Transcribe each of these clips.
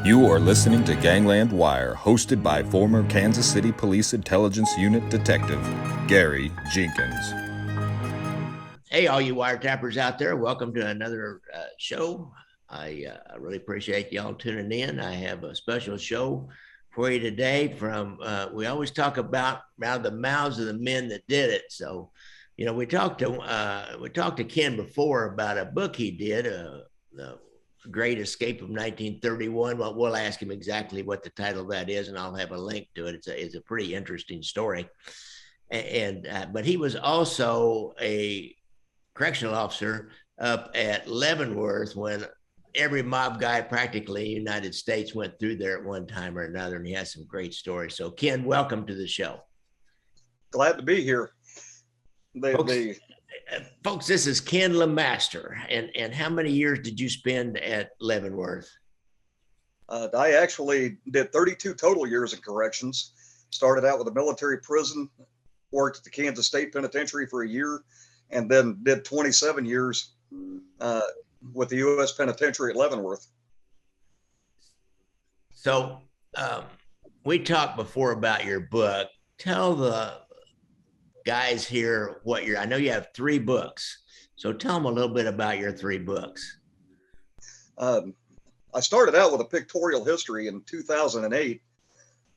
You are listening to Gangland Wire, hosted by former Kansas City Police Intelligence Unit Detective Gary Jenkins. Hey, all you wiretappers out there, welcome to another show. I really appreciate y'all tuning in. I have a special show for you today from, we always talk about around the mouths of the men that did it. So, you know, we talked to Ken before about a book he did, The Great Escape of 1931. Well, we'll ask him exactly what the title of that is, and I'll have a link to it. It's a pretty interesting story. But he was also a correctional officer up at Leavenworth when every mob guy practically in the United States went through there at one time or another, and he has some great stories. So, Ken, welcome to the show. Glad to be here. Folks, this is Ken Lemaster. And how many years did you spend at Leavenworth? I actually did 32 total years in corrections. Started out with a military prison, worked at the Kansas State Penitentiary for a year, and then did 27 years with the U.S. Penitentiary at Leavenworth. So we talked before about your book. Tell the guys here I know you have 3 books. So tell them a little bit about your 3 books. I started out with a pictorial history in 2008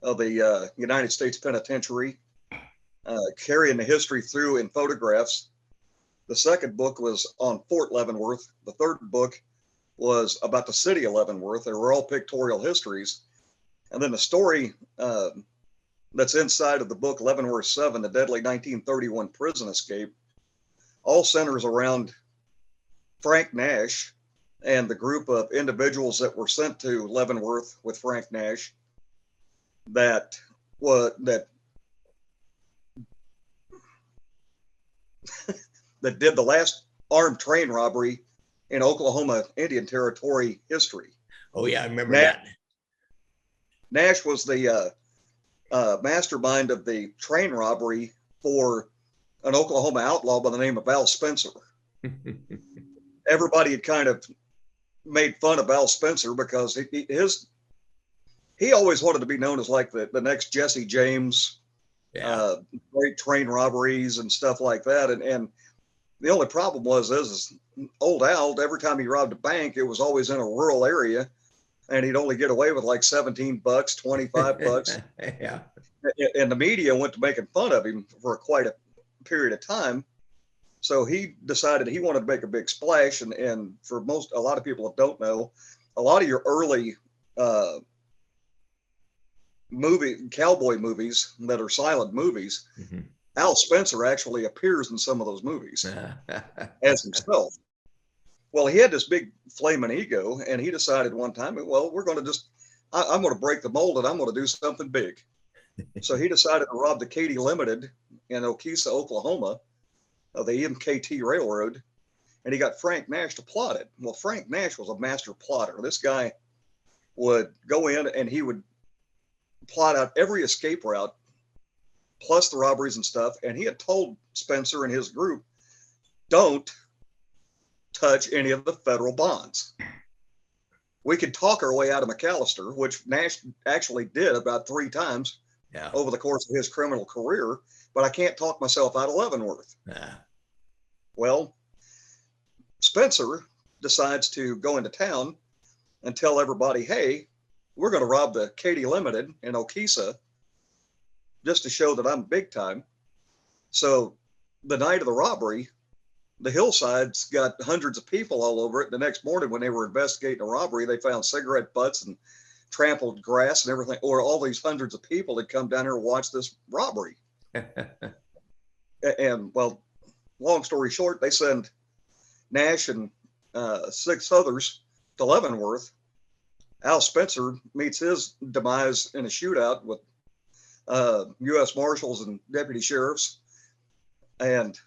of the United States Penitentiary, carrying the history through in photographs. The second book was on Fort Leavenworth. The third book was about the city of Leavenworth. They were all pictorial histories. And then the story that's inside of the book, Leavenworth 7, The Deadly 1931 Prison Escape, all centers around Frank Nash and the group of individuals that were sent to Leavenworth with Frank Nash that did the last armed train robbery in Oklahoma Indian Territory history. Oh, yeah, I remember that. Nash was the mastermind of the train robbery for an Oklahoma outlaw by the name of Al Spencer. Everybody had kind of made fun of Al Spencer because he always wanted to be known as like the next Jesse James, great train robberies and stuff like that. And the only problem is old Al, every time he robbed a bank, it was always in a rural area, and he'd only get away with like $17, $25. Yeah. And the media went to making fun of him for quite a period of time. So he decided he wanted to make a big splash. And for a lot of people that don't know, a lot of your early cowboy movies that are silent movies, mm-hmm. Al Spencer actually appears in some of those movies as himself. Well, he had this big flaming ego, and he decided one time, well, I'm going to break the mold, and I'm going to do something big. So he decided to rob the Katy Limited in Okesa, Oklahoma, of the MKT Railroad, and he got Frank Nash to plot it. Well, Frank Nash was a master plotter. This guy would go in and he would plot out every escape route, plus the robberies and stuff. And he had told Spencer and his group, don't touch any of the federal bonds. We could talk our way out of McAllister, which Nash actually did about 3 times over the course of his criminal career, but I can't talk myself out of Leavenworth. Well, Spencer decides to go into town and tell everybody, hey, we're going to rob the Katy Limited in Okesa just to show that I'm big time. So the night of the robbery, the hillsides got hundreds of people all over it. The next morning when they were investigating a robbery, they found cigarette butts and trampled grass and everything, or all these hundreds of people had come down here and watched this robbery. And well, long story short, they send Nash and 6 others to Leavenworth. Al Spencer meets his demise in a shootout with U.S. Marshals and deputy sheriffs. And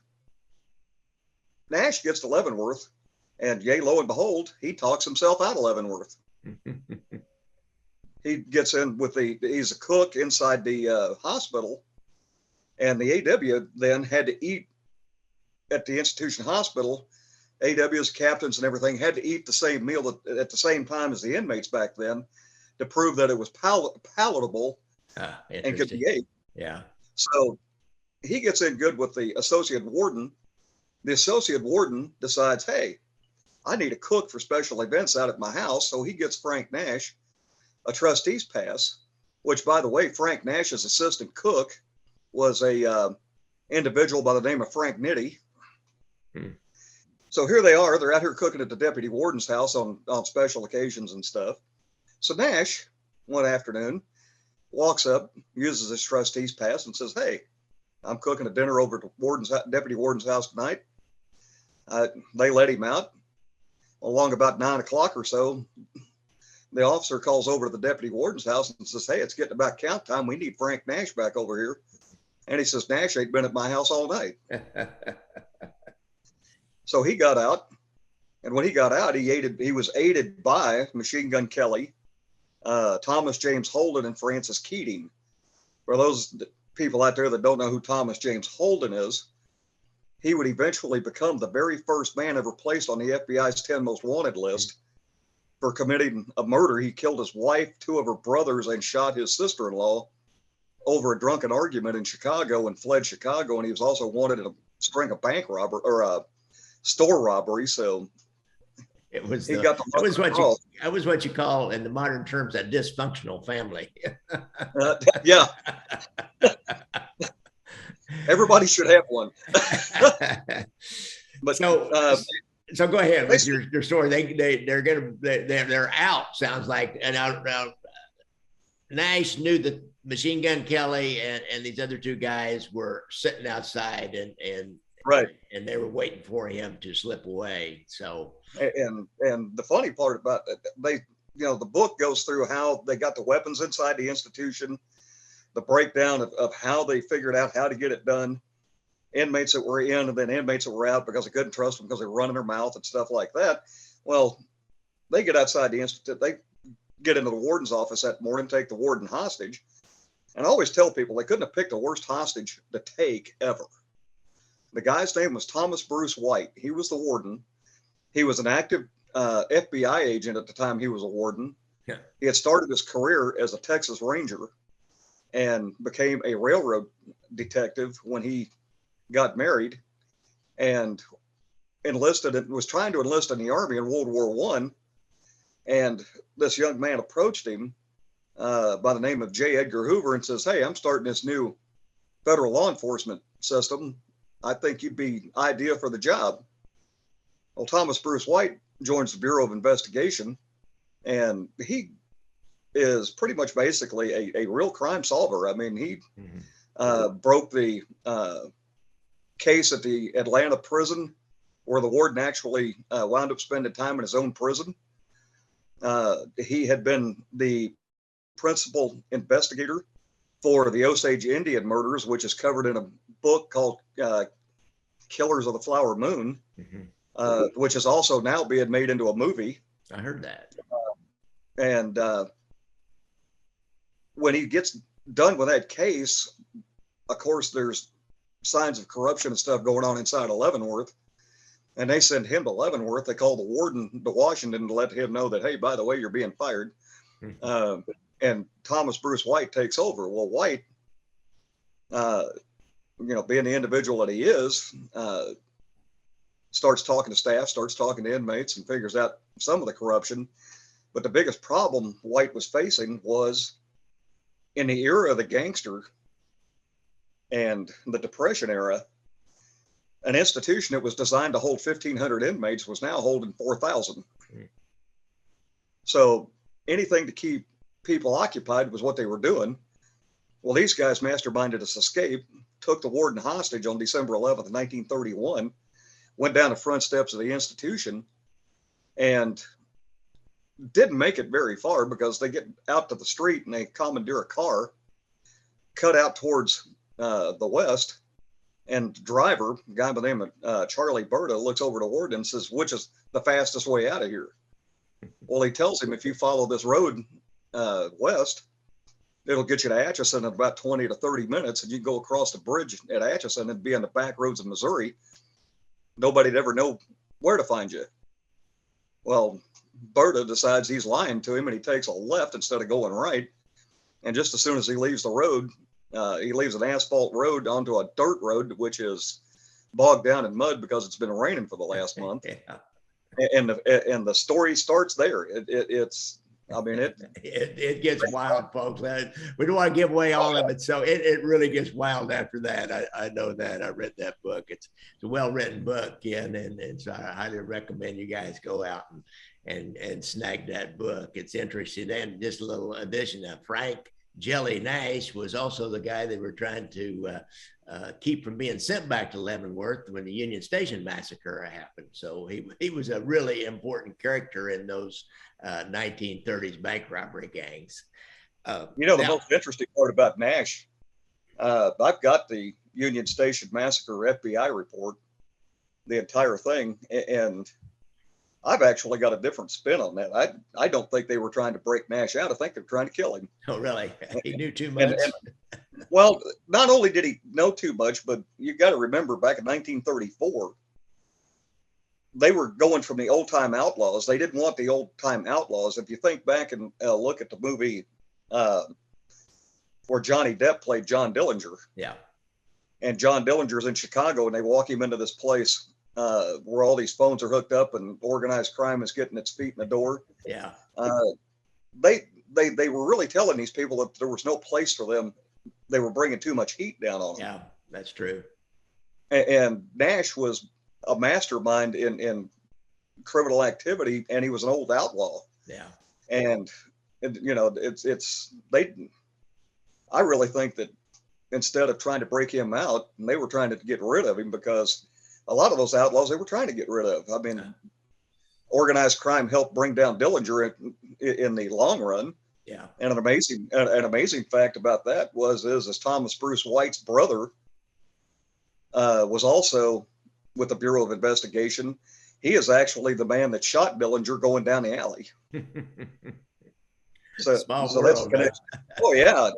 Nash gets to Leavenworth, and yay, lo and behold, he talks himself out of Leavenworth. He gets in he's a cook inside the hospital, and the AW then had to eat at the institution hospital. AWs, captains, and everything had to eat the same meal at the same time as the inmates back then, to prove that it was palatable and could be ate. Yeah. So he gets in good with the associate warden. The associate warden decides, hey, I need a cook for special events out at my house. So he gets Frank Nash a trustee's pass, which, by the way, Frank Nash's assistant cook was a individual by the name of Frank Nitti. So here they are. They're out here cooking at the deputy warden's house on special occasions and stuff. So Nash, one afternoon, walks up, uses his trustee's pass, and says, hey, I'm cooking a dinner over at deputy warden's house tonight. They let him out. Along about 9 o'clock or so, the officer calls over to the deputy warden's house and says, hey, it's getting about count time. We need Frank Nash back over here. And he says, Nash ain't been at my house all night. So he got out. And when he got out, he was aided by Machine Gun Kelly, Thomas James Holden, and Francis Keating. For those people out there that don't know who Thomas James Holden is, he would eventually become the very first man ever placed on the FBI's 10 most wanted list for committing a murder. He killed his wife, 2 of her brothers, and shot his sister-in-law over a drunken argument in Chicago and fled Chicago. And he was also wanted in a string of bank robbery or store robberies. So it was that was what you call in the modern terms a dysfunctional family. Yeah. Everybody should have one. But so go ahead with your story. They're out. Sounds like, and now Nash knew that Machine Gun Kelly and these other 2 guys were sitting outside and right, and they were waiting for him to slip away. So and the funny part about it, the book goes through how they got the weapons inside the institution, the breakdown of how they figured out how to get it done, inmates that were in and then inmates that were out because they couldn't trust them because they were running their mouth and stuff like that. Well, they get outside the institute, they get into the warden's office that morning, take the warden hostage. And I always tell people they couldn't have picked a worse hostage to take ever. The guy's name was Thomas Bruce White. He was the warden. He was an active FBI agent at the time he was a warden. Yeah. He had started his career as a Texas Ranger and became a railroad detective when he got married and was trying to enlist in the Army in World War I. And this young man approached him by the name of J. Edgar Hoover and says, hey, I'm starting this new federal law enforcement system. I think you'd be ideal for the job. Well, Thomas Bruce White joins the Bureau of Investigation, and he is pretty much basically a real crime solver. I mean, he broke the case at the Atlanta prison where the warden actually wound up spending time in his own prison. He had been the principal investigator for the Osage Indian murders, which is covered in a book called Killers of the Flower Moon, which is also now being made into a movie. I heard that. And when he gets done with that case, of course, there's signs of corruption and stuff going on inside of Leavenworth. And they send him to Leavenworth. They call the warden to Washington to let him know that, hey, by the way, you're being fired. And Thomas Bruce White takes over. Well, White, being the individual that he is, starts talking to staff, starts talking to inmates, and figures out some of the corruption. But the biggest problem White was facing was in the era of the gangster and the Depression era, an institution that was designed to hold 1,500 inmates was now holding 4,000. So anything to keep people occupied was what they were doing. Well, these guys masterminded this escape, took the warden hostage on December 11th, 1931, went down the front steps of the institution, and didn't make it very far because they get out to the street and they commandeer a car, cut out towards the west, and the driver, a guy by the name of Charlie Berta, looks over to Warden and says, which is the fastest way out of here? Well, he tells him, if you follow this road west, it'll get you to Atchison in about 20 to 30 minutes, and you go across the bridge at Atchison and be on the back roads of Missouri. Nobody'd ever know where to find you. Well, Berta decides he's lying to him, and he takes a left instead of going right. And just as soon as he leaves the road, he leaves an asphalt road onto a dirt road, which is bogged down in mud because it's been raining for the last month. Yeah. And the story starts there. It gets wild, folks. We don't want to give away all of it, so it really gets wild after that. I know that. I read that book. It's a well-written book, Ken, and so I highly recommend you guys go out and snag that book. It's interesting. And just a little addition, Frank Jelly Nash was also the guy they were trying to keep from being sent back to Leavenworth when the Union Station massacre happened. So he was a really important character in those 1930s bank robbery gangs. The most interesting part about Nash, I've got the Union Station massacre FBI report, the entire thing, and I've actually got a different spin on that. I don't think they were trying to break Nash out. I think they're trying to kill him. Oh, really? He knew too much. Well, not only did he know too much, but you got to remember back in 1934, they were going from the old time outlaws. They didn't want the old time outlaws. If you think back and look at the movie where Johnny Depp played John Dillinger. Yeah. And John Dillinger's in Chicago, and they walk him into this place where all these phones are hooked up and organized crime is getting its feet in the door. Yeah. They were really telling these people that there was no place for them. They were bringing too much heat down on them. Yeah, that's true. And Nash was a mastermind in criminal activity, and he was an old outlaw. Yeah. And I really think that instead of trying to break him out, they were trying to get rid of him, because a lot of those outlaws they were trying to get rid of. I mean, organized crime helped bring down Dillinger in the long run. Yeah. And an amazing fact about that is Thomas Bruce White's brother was also with the Bureau of Investigation. He is actually the man that shot Dillinger going down the alley. So world, that's connection. Oh yeah,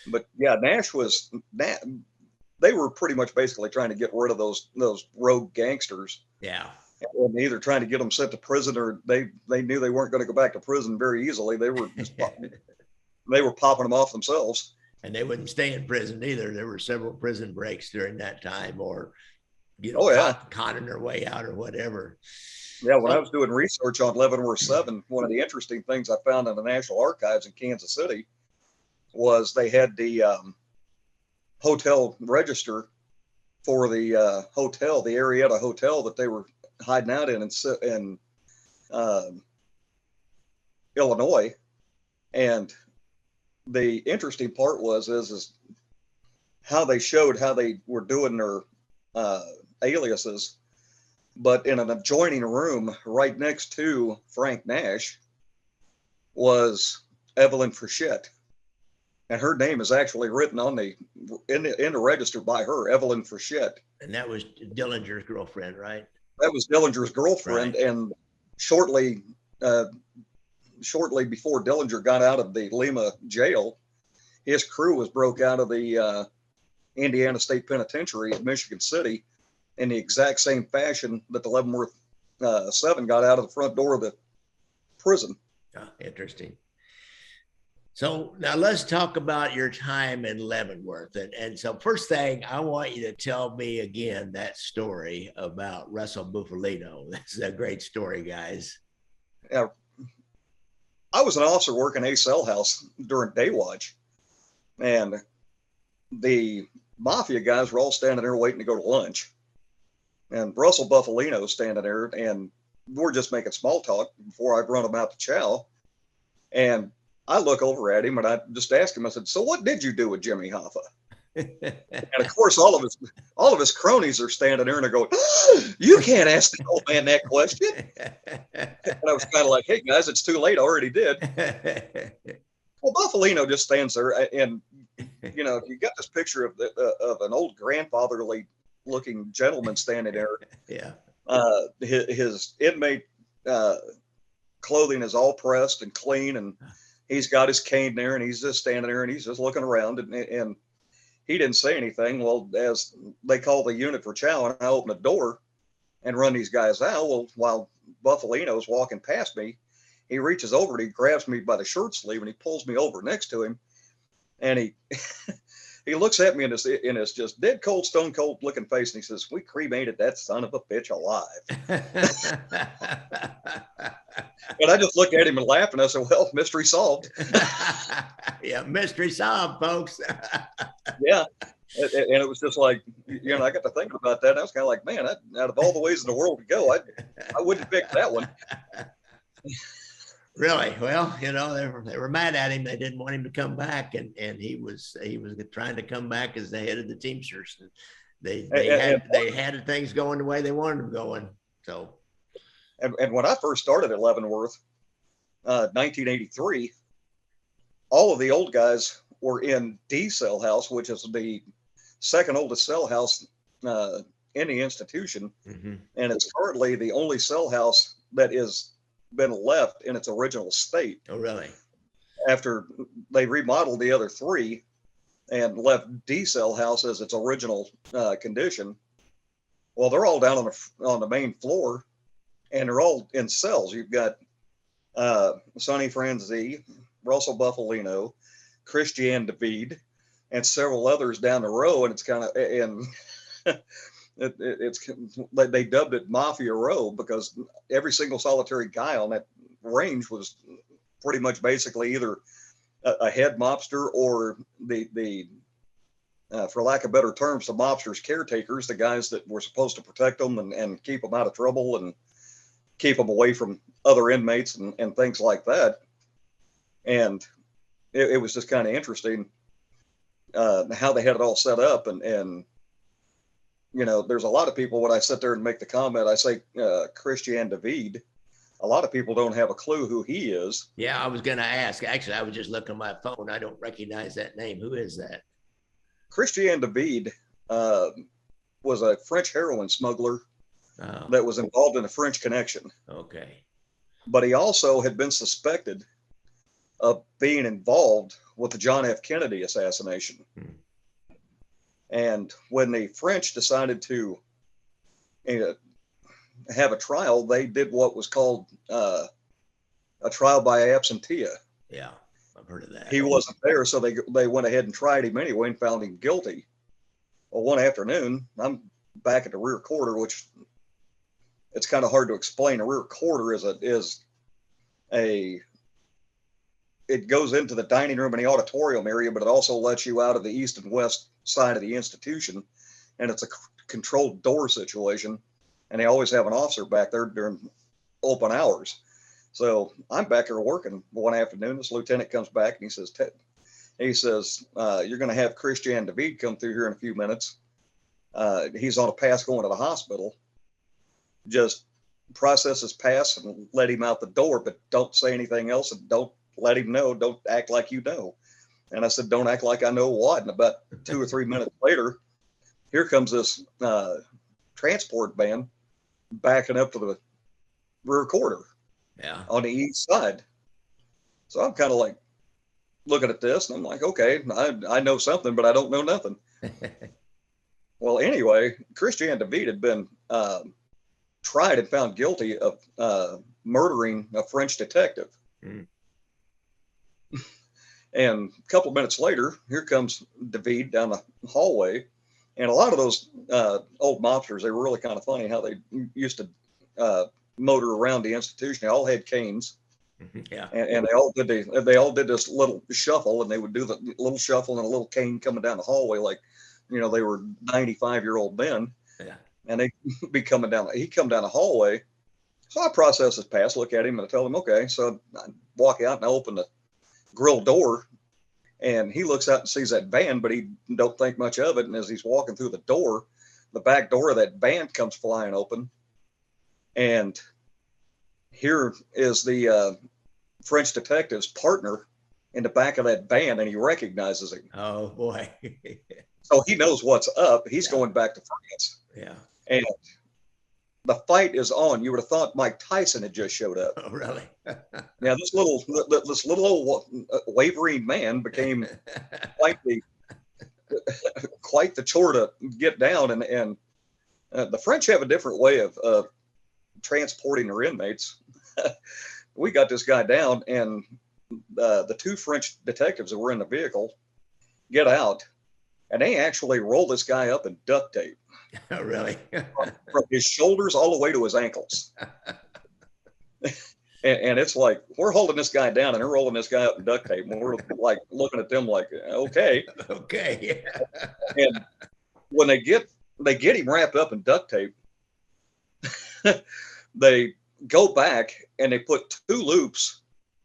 but Nash was that. They were pretty much basically trying to get rid of those rogue gangsters. Yeah. And either trying to get them sent to prison, or they knew they weren't going to go back to prison very easily. They were just they were popping them off themselves. And they wouldn't stay in prison either. There were several prison breaks during that time, or conning their way out or whatever. Yeah, when I was doing research on Leavenworth 7, one of the interesting things I found in the National Archives in Kansas City was they had the hotel register for the hotel, the Arietta Hotel that they were hiding out in Illinois. And the interesting part is how they showed how they were doing their aliases. But in an adjoining room right next to Frank Nash was Evelyn Frechette. And her name is actually written on in the register by her, Evelyn Frechette. And that was Dillinger's girlfriend, right? That was Dillinger's girlfriend. Right. And shortly before Dillinger got out of the Lima jail, his crew was broke out of the Indiana State Penitentiary at Michigan City in the exact same fashion that the Leavenworth 7 got out of the front door of the prison. Oh, interesting. So now let's talk about your time in Leavenworth. And so first thing, I want you to tell me again that story about Russell Bufalino. That's a great story, guys. Yeah. I was an officer working a cell house during day watch, and the Mafia guys were all standing there waiting to go to lunch. And Russell Bufalino standing there, and we're just making small talk before I run him out to chow. And I look over at him and I just asked him, I said, "So what did you do with Jimmy Hoffa?" And of course, all of his cronies are standing there and they're going, "You can't ask the old man that question." And I was kind of like, "Hey guys, it's too late. I already did." Well, Buffalino just stands there, and you got this picture of an old grandfatherly looking gentleman standing there. Yeah. His inmate clothing is all pressed and clean, and he's got his cane there, and he's just standing there and he's just looking around, and he didn't say anything. Well, as they call the unit for chow, and I open the door and run these guys out. Well, while Buffalino's walking past me. He reaches over and he grabs me by the shirt sleeve and he pulls me over next to him. And he he looks at me in his just dead cold, stone cold looking face, and he says, "We cremated that son of a bitch alive." And I just looked at him and laughed, and I said, "Well, mystery solved." Yeah, mystery solved, folks. Yeah. And it was just like, I got to thinking about that. And I was kind of like, man, out of all the ways in the world to go, I wouldn't pick that one. Really? Well, they were mad at him. They didn't want him to come back, and he was trying to come back as the head of the Teamsters. They had things going the way they wanted them going. So, and when I first started at Leavenworth, 1983, all of the old guys were in D cell house, which is the second oldest cell house in the institution, and it's currently the only cell house that is been left in its original state. Oh, really? After they remodeled the other three and left D cell house as its original condition. Well, they're all down on the main floor, and they're all in cells. You've got Sonny Franzi, Russell Bufalino, Christiane David, and several others down the row, and it's kind of they dubbed it Mafia Row because every single solitary guy on that range was pretty much basically either a head mobster or the for lack of better terms, the mobsters' caretakers, the guys that were supposed to protect them and keep them out of trouble and keep them away from other inmates and things like that. And it was just kind of interesting how they had it all set up. And there's a lot of people, when I sit there and make the comment, I say Christiane David, a lot of people don't have a clue who he is. Yeah, I was going to ask. Actually, I was just looking at my phone. I don't recognize that name. Who is that? Christiane David was a French heroin smuggler that was involved in a French connection. Okay. But he also had been suspected of being involved with the John F. Kennedy assassination. And when the French decided to have a trial, they did what was called a trial by absentia. Yeah, I've heard of that. He wasn't there, so they went ahead and tried him anyway and found him guilty. Well, one afternoon, I'm back at the rear quarter, which it's kind of hard to explain. A rear quarter it goes into the dining room and the auditorium area, but it also lets you out of the east and west side of the institution. And it's a controlled door situation. And they always have an officer back there during open hours. So I'm back there working one afternoon. This lieutenant comes back and he says, you're going to have Christiane David come through here in a few minutes. He's on a pass going to the hospital. Just process his pass and let him out the door, but don't say anything else and don't let him know. Don't act like you know. And I said, don't act like I know what. And about 2 or 3 minutes later, here comes this transport van backing up to the rear quarter on the east side. So I'm kind of like looking at this and I'm like, okay, I know something, but I don't know nothing. Well, anyway, Christiane David had been tried and found guilty of murdering a French detective. And a couple of minutes later, here comes David down the hallway. And a lot of those old mobsters, they were really kind of funny how they used to motor around the institution. They all had canes. Yeah. And they all did this little shuffle, and they would do the little shuffle and a little cane coming down the hallway like, they were 95-year-old men. Yeah. And he'd come down the hallway. So I process his pass, look at him, and I tell him, okay. So I walk out and I open the grill door, and he looks out and sees that van, but he don't think much of it. And as he's walking through the door, the back door of that van comes flying open. And here is the French detective's partner in the back of that van, and he recognizes him. Oh, boy. So he knows what's up. He's going back to France. Yeah. And the fight is on. You would have thought Mike Tyson had just showed up. Oh, really? Now, this little old wavering man became quite the chore to get down. And the French have a different way of transporting their inmates. We got this guy down, and the two French detectives that were in the vehicle get out, and they actually roll this guy up in duct tape. Oh, really? From his shoulders all the way to his ankles. And it's like, we're holding this guy down and they're rolling this guy up in duct tape. And we're like looking at them like, okay. Okay. And when they get him wrapped up in duct tape, they go back and they put two loops,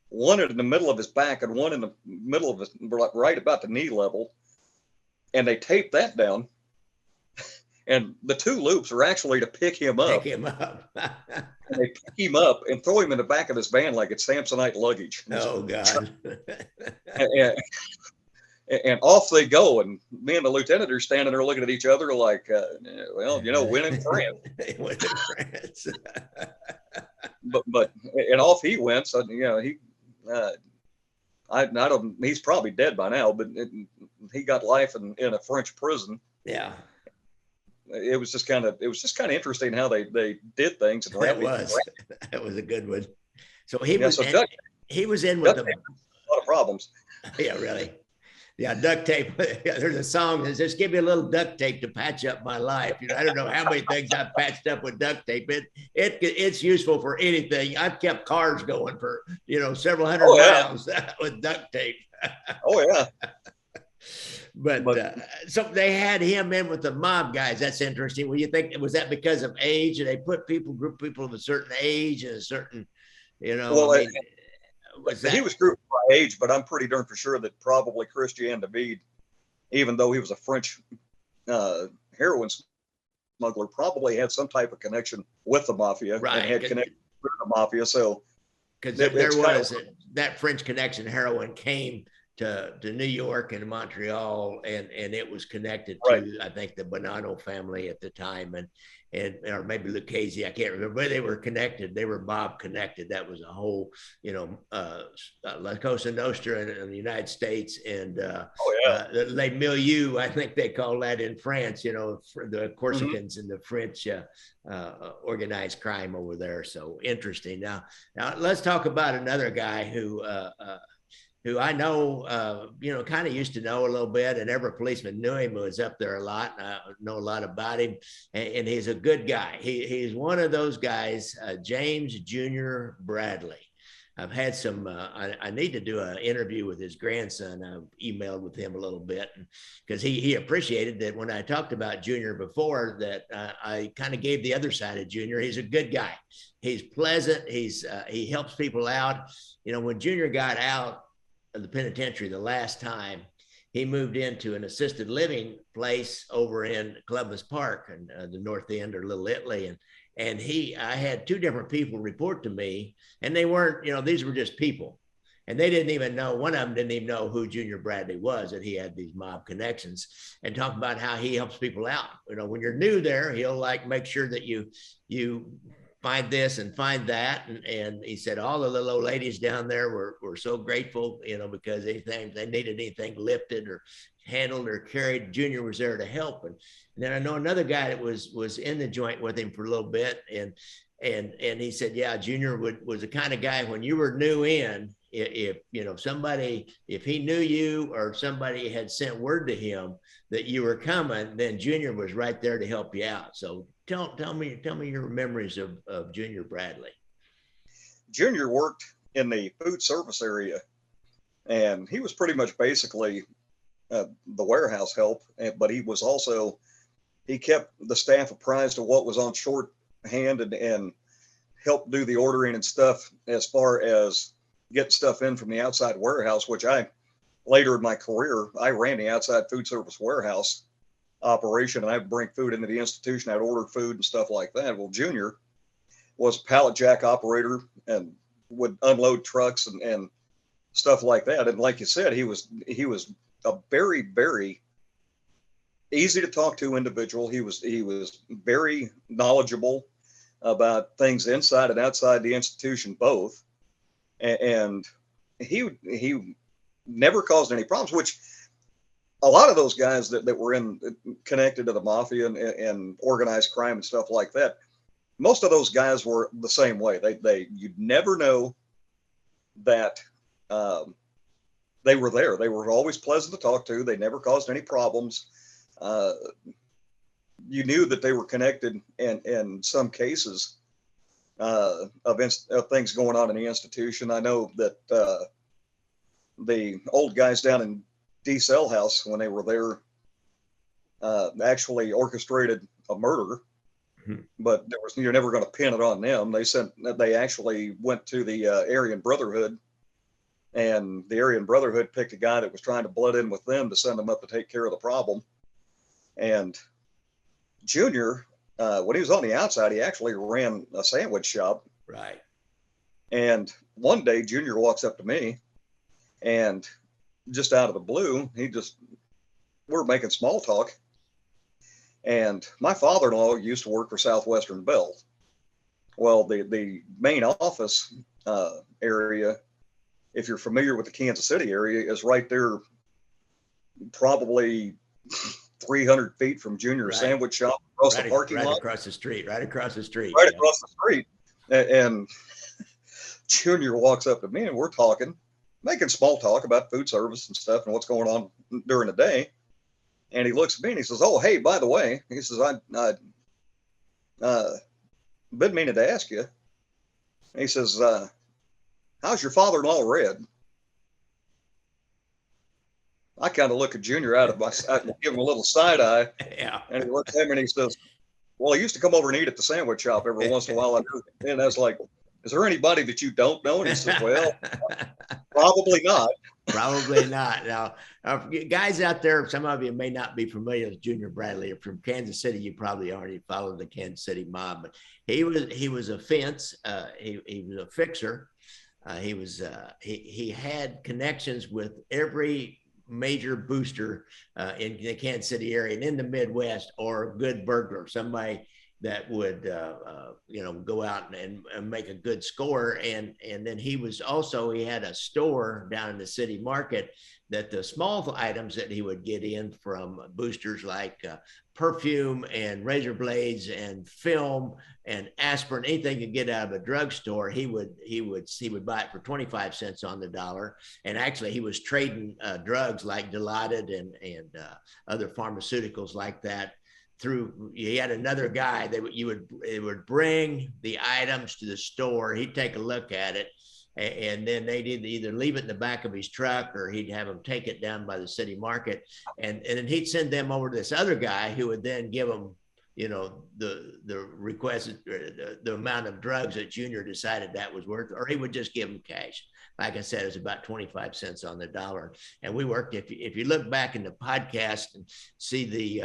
one in the middle of his back and one in the middle of his, right about the knee level. And they tape that down. And the two loops are actually to pick him up. Pick him up. And they pick him up and throw him in the back of his van like it's Samsonite luggage. Oh, God. And off they go. And me and the lieutenant are standing there looking at each other like, well, win in France. Win in France. but and off he went. So, I don't, he's probably dead by now, but he got life in a French prison. Yeah. It was just kind of interesting how they did things. And that was a good one. So he was in with a lot of problems. Yeah, really. Yeah, duct tape. There's a song that says, "Give me a little duct tape to patch up my life." I don't know how many things I've patched up with duct tape. It's useful for anything. I've kept cars going for several hundred miles with duct tape. Oh yeah. But so they had him in with the mob guys. That's interesting. Well, you think, was that because of age? And they put group people of a certain age and a certain, Well, he was grouped by age, but I'm pretty darn for sure that probably Christian David, even though he was a French heroin smuggler, probably had some type of connection with the Mafia, right? And had connected with the Mafia. So because there was that French connection, heroin came to New York and Montreal, and it was connected to, I think, the Bonanno family at the time, and or maybe Lucchese, I can't remember, but they were connected. They were mob connected. That was a whole, La Cosa Nostra in the United States, and Les Milieux, I think they call that in France. For the Corsicans and the French organized crime over there. So interesting. Now let's talk about another guy who I know, kind of used to know a little bit, and every policeman knew him, who was up there a lot. And I know a lot about him, and he's a good guy. He's one of those guys, James Jr. Bradley. I've had some, I need to do an interview with his grandson. I've emailed with him a little bit because he appreciated that when I talked about Junior before, that I kind of gave the other side of Junior. He's a good guy. He's pleasant. He helps people out. When Junior got out of the penitentiary the last time, he moved into an assisted living place over in Columbus Park and the North End, or Little Italy. And I had two different people report to me, and they weren't, these were just people. And they didn't even know, one of them didn't even know who Junior Bradley was, that he had these mob connections, and talk about how he helps people out. When you're new there, he'll make sure that you find this and find that. And he said all the little old ladies down there were so grateful, because they needed anything lifted or handled or carried, Junior was there to help. And then I know another guy that was in the joint with him for a little bit. And he said, yeah, Junior was the kind of guy, when you were new in, if he knew you or somebody had sent word to him that you were coming, then Junior was right there to help you out. So tell me your memories of Junior Bradley. Junior worked in the food service area, and he was pretty much basically the warehouse help, but he kept the staff apprised of what was on shorthand and helped do the ordering and stuff as far as getting stuff in from the outside warehouse, which later in my career, I ran the outside food service warehouse operation, and I'd bring food into the institution. I'd order food and stuff like that. Well, Junior was a pallet jack operator and would unload trucks and stuff like that. And like you said, he was a very, very easy to talk to individual. He was very knowledgeable about things inside and outside the institution both. And he never caused any problems, which a lot of those guys that were connected to the Mafia and organized crime and stuff like that, most of those guys were the same way. You'd never know that they were there. They were always pleasant to talk to. They never caused any problems. You knew that they were connected in some cases of things going on in the institution. I know that the old guys down in D Cell House, when they were there, actually orchestrated a murder, but you're never going to pin it on them. They actually went to the Aryan Brotherhood, and the Aryan Brotherhood picked a guy that was trying to blood in with them to send them up to take care of the problem. And Junior, when he was on the outside, he actually ran a sandwich shop. Right. And one day Junior walks up to me, and just out of the blue, we're making small talk. And my father-in-law used to work for Southwestern Bell. Well, the main office area, if you're familiar with the Kansas City area, is right there, probably 300 feet from Junior's sandwich shop across the parking lot. Right across the street. Right across the street. And Junior walks up to me, and we're talking, making small talk about food service and stuff and what's going on during the day. And he looks at me and he says, "Oh, hey, by the way," he says, "I been meaning to ask you." And he says, "How's your father-in-law, Red?" I kind of look at Junior out of my side, give him a little side eye. Yeah. And he looks at me and he says, "Well, he used to come over and eat at the sandwich shop every once in a while." And I was like, "Is there anybody that you don't know?" And he says, "Well, probably not." Probably not. Now, guys out there, some of you may not be familiar with Junior Bradley. From Kansas City, you probably already followed the Kansas City mob, but he was a fence. He was a fixer. He had connections with every major booster in the Kansas City area and in the Midwest, or a good burglar, somebody that would go out and make a good score. And then he had a store down in the city market that the small items that he would get in from boosters, like perfume and razor blades and film and aspirin, anything you could get out of a drugstore, he would buy it for 25 cents on the dollar. And actually he was trading drugs like Dilaudid and other pharmaceuticals like that. He had another guy that would bring the items to the store. He'd take a look at it, and then they'd either leave it in the back of his truck, or he'd have them take it down by the city market, and then he'd send them over to this other guy who would then give them, the requested the amount of drugs that Junior decided that was worth, or he would just give them cash. Like I said, it was about 25 cents on the dollar. And we worked, if you look back in the podcast and see the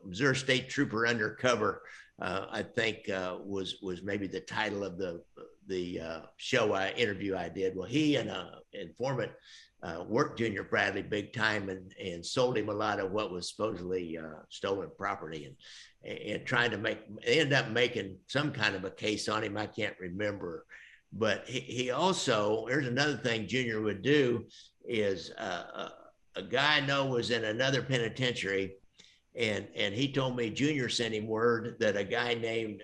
Missouri State Trooper Undercover, I think was maybe the title of the interview I did. Well, he and an informant worked Junior Bradley big time and sold him a lot of what was supposedly stolen property, and trying to they ended up making some kind of a case on him. I can't remember. But he also, here's another thing Junior would do is a guy I know was in another penitentiary, and he told me Junior sent him word that a guy named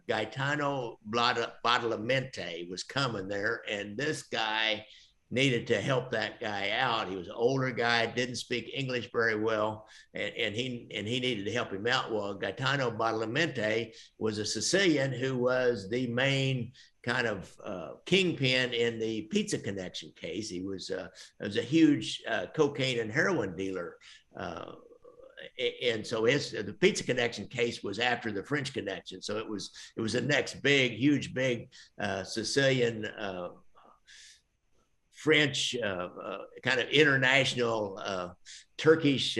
Gaetano Badalamenti was coming there, and this guy needed to help that guy out. He was an older guy, didn't speak English very well, and he needed to help him out. Well, Gaetano Badalamenti was a Sicilian who was the main kind of kingpin in the Pizza Connection case. He was a huge cocaine and heroin dealer. And so the Pizza Connection case was after the French Connection. So it was the next huge Sicilian, French, kind of international Turkish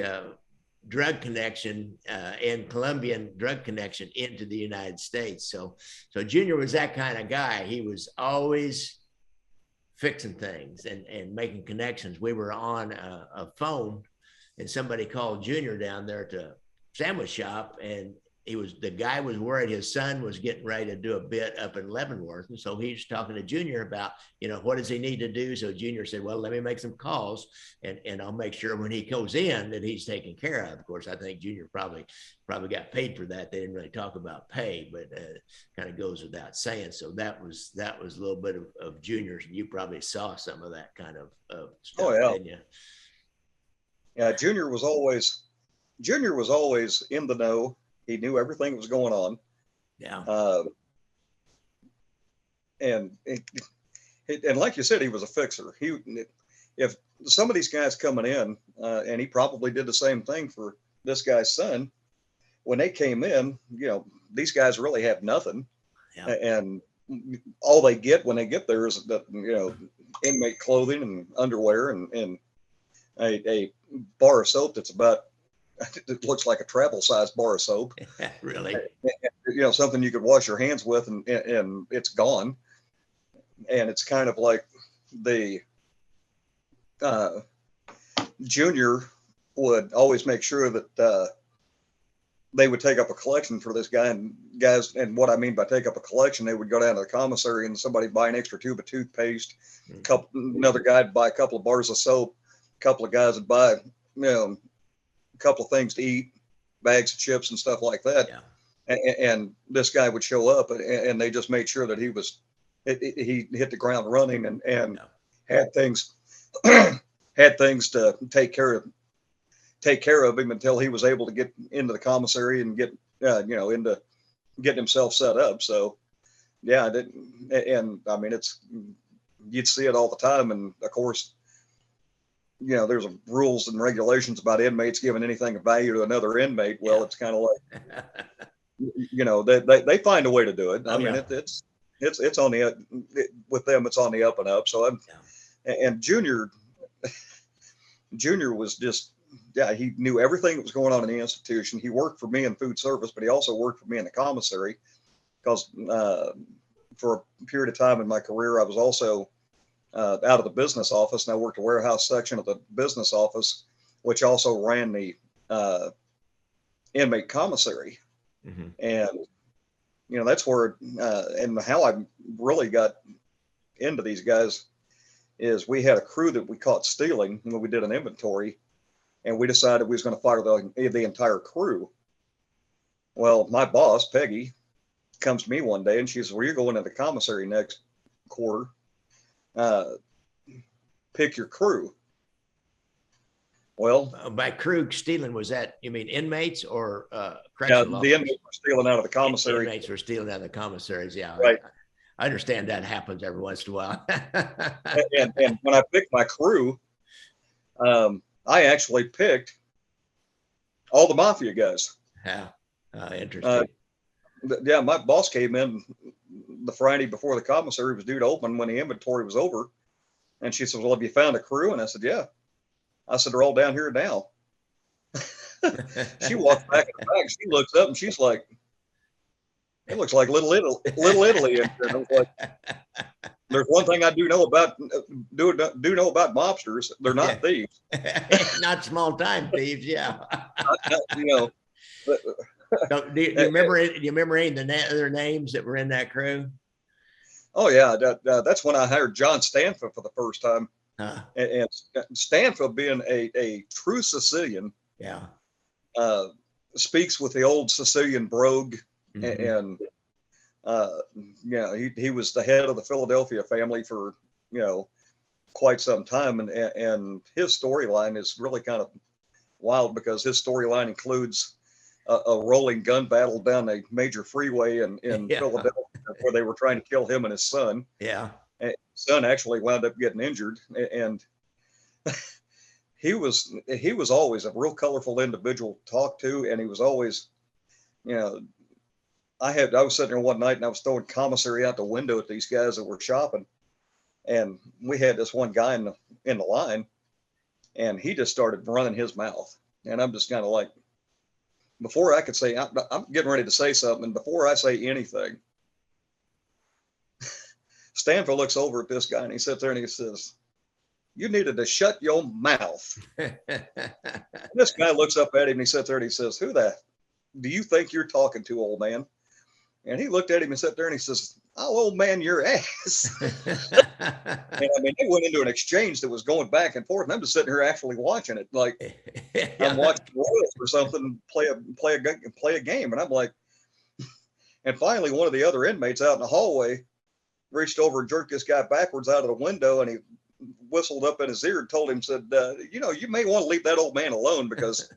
drug connection and Colombian drug connection into the United States. So Junior was that kind of guy. He was always fixing things and making connections. We were on a phone, and somebody called Junior down there to sandwich shop, and the guy was worried his son was getting ready to do a bit up in Leavenworth. And so he's talking to Junior about, what does he need to do? So Junior said, well, let me make some calls and I'll make sure when he goes in that he's taken care of. Of course, I think Junior probably got paid for that. They didn't really talk about pay, but kind of goes without saying. So that was a little bit of Junior's. And you probably saw some of that kind of stuff, didn't you? Yeah, Junior was always in the know. He knew everything that was going on. Yeah. And like you said, he was a fixer. If some of these guys coming in, and he probably did the same thing for this guy's son, when they came in, these guys really have nothing. Yeah. And all they get when they get there is inmate clothing and underwear and a bar of soap that's about, it looks like a travel size bar of soap. Really? Something you could wash your hands with and it's gone. And it's kind of like the Junior would always make sure that they would take up a collection for this guy, and guys, and what I mean by take up a collection, they would go down to the commissary and somebody buy an extra tube of toothpaste, another guy would buy a couple of bars of soap, a couple of guys would buy, a couple of things to eat, bags of chips and stuff like that. Yeah. And this guy would show up and they just made sure that he hit the ground running and had things to take care of him until he was able to get into the commissary and get into getting himself set up. So yeah, and I mean, you'd see it all the time. And of course, there's rules and regulations about inmates giving anything of value to another inmate. Well, It's kind of like, they find a way to do it. I mean, it's on with them, it's on the up and up. So and Junior was just, he knew everything that was going on in the institution. He worked for me in food service, but he also worked for me in the commissary because for a period of time in my career, I was also out of the business office, and I worked the warehouse section of the business office, which also ran the inmate commissary. Mm-hmm. And that's where and how I really got into these guys is we had a crew that we caught stealing when we did an inventory, and we decided we was going to fire the entire crew. Well, my boss, Peggy, comes to me one day and she says, well, you're going to the commissary next quarter. Pick your crew. Well, by crew stealing, was that, you mean inmates or correctional officers? The inmates were stealing out of the commissary. Inmates were stealing out of the commissaries. Yeah. Right. I understand that happens every once in a while. and when I picked my crew, I actually picked all the Mafia guys. Yeah. Interesting. My boss came in the Friday before the commissary was due to open when the inventory was over. And she said, well, have you found a crew? And I said, yeah. I said, they're all down here now. She walks back in the back. She looks up and she's like, it looks like Little Italy. And I was like, there's one thing I do know about mobsters. They're not thieves. Not small time thieves. Yeah. But, so do you remember any of the other names that were in that crew? Oh yeah. That's when I hired John Stanfield for the first time. And Stanfield, being a true Sicilian, speaks with the old Sicilian brogue. Mm-hmm. And he was the head of the Philadelphia family for quite some time, and his storyline is really kind of wild because his storyline includes a rolling gun battle down a major freeway in Philadelphia where they were trying to kill him and his son. Yeah. And his son actually wound up getting injured, and he was always a real colorful individual to talk to, and he was always, I was sitting there one night and I was throwing commissary out the window at these guys that were shopping, and we had this one guy in the line, and he just started running his mouth, and I'm just kind of like, before I could say, I'm getting ready to say something, and before I say anything, Stanfield looks over at this guy and he sits there and he says, you needed to shut your mouth. And this guy looks up at him and he sits there and he says, who that? do you think you're talking to, old man? And he looked at him and sat there and he says, oh, old man, your ass. And I mean, they went into an exchange that was going back and forth. And I'm just sitting here actually watching it. Like I'm watching the Royals or something, play a game. And I'm like, and finally, one of the other inmates out in the hallway reached over and jerked this guy backwards out of the window. And he whistled up in his ear and told him, said, you know, you may want to leave that old man alone because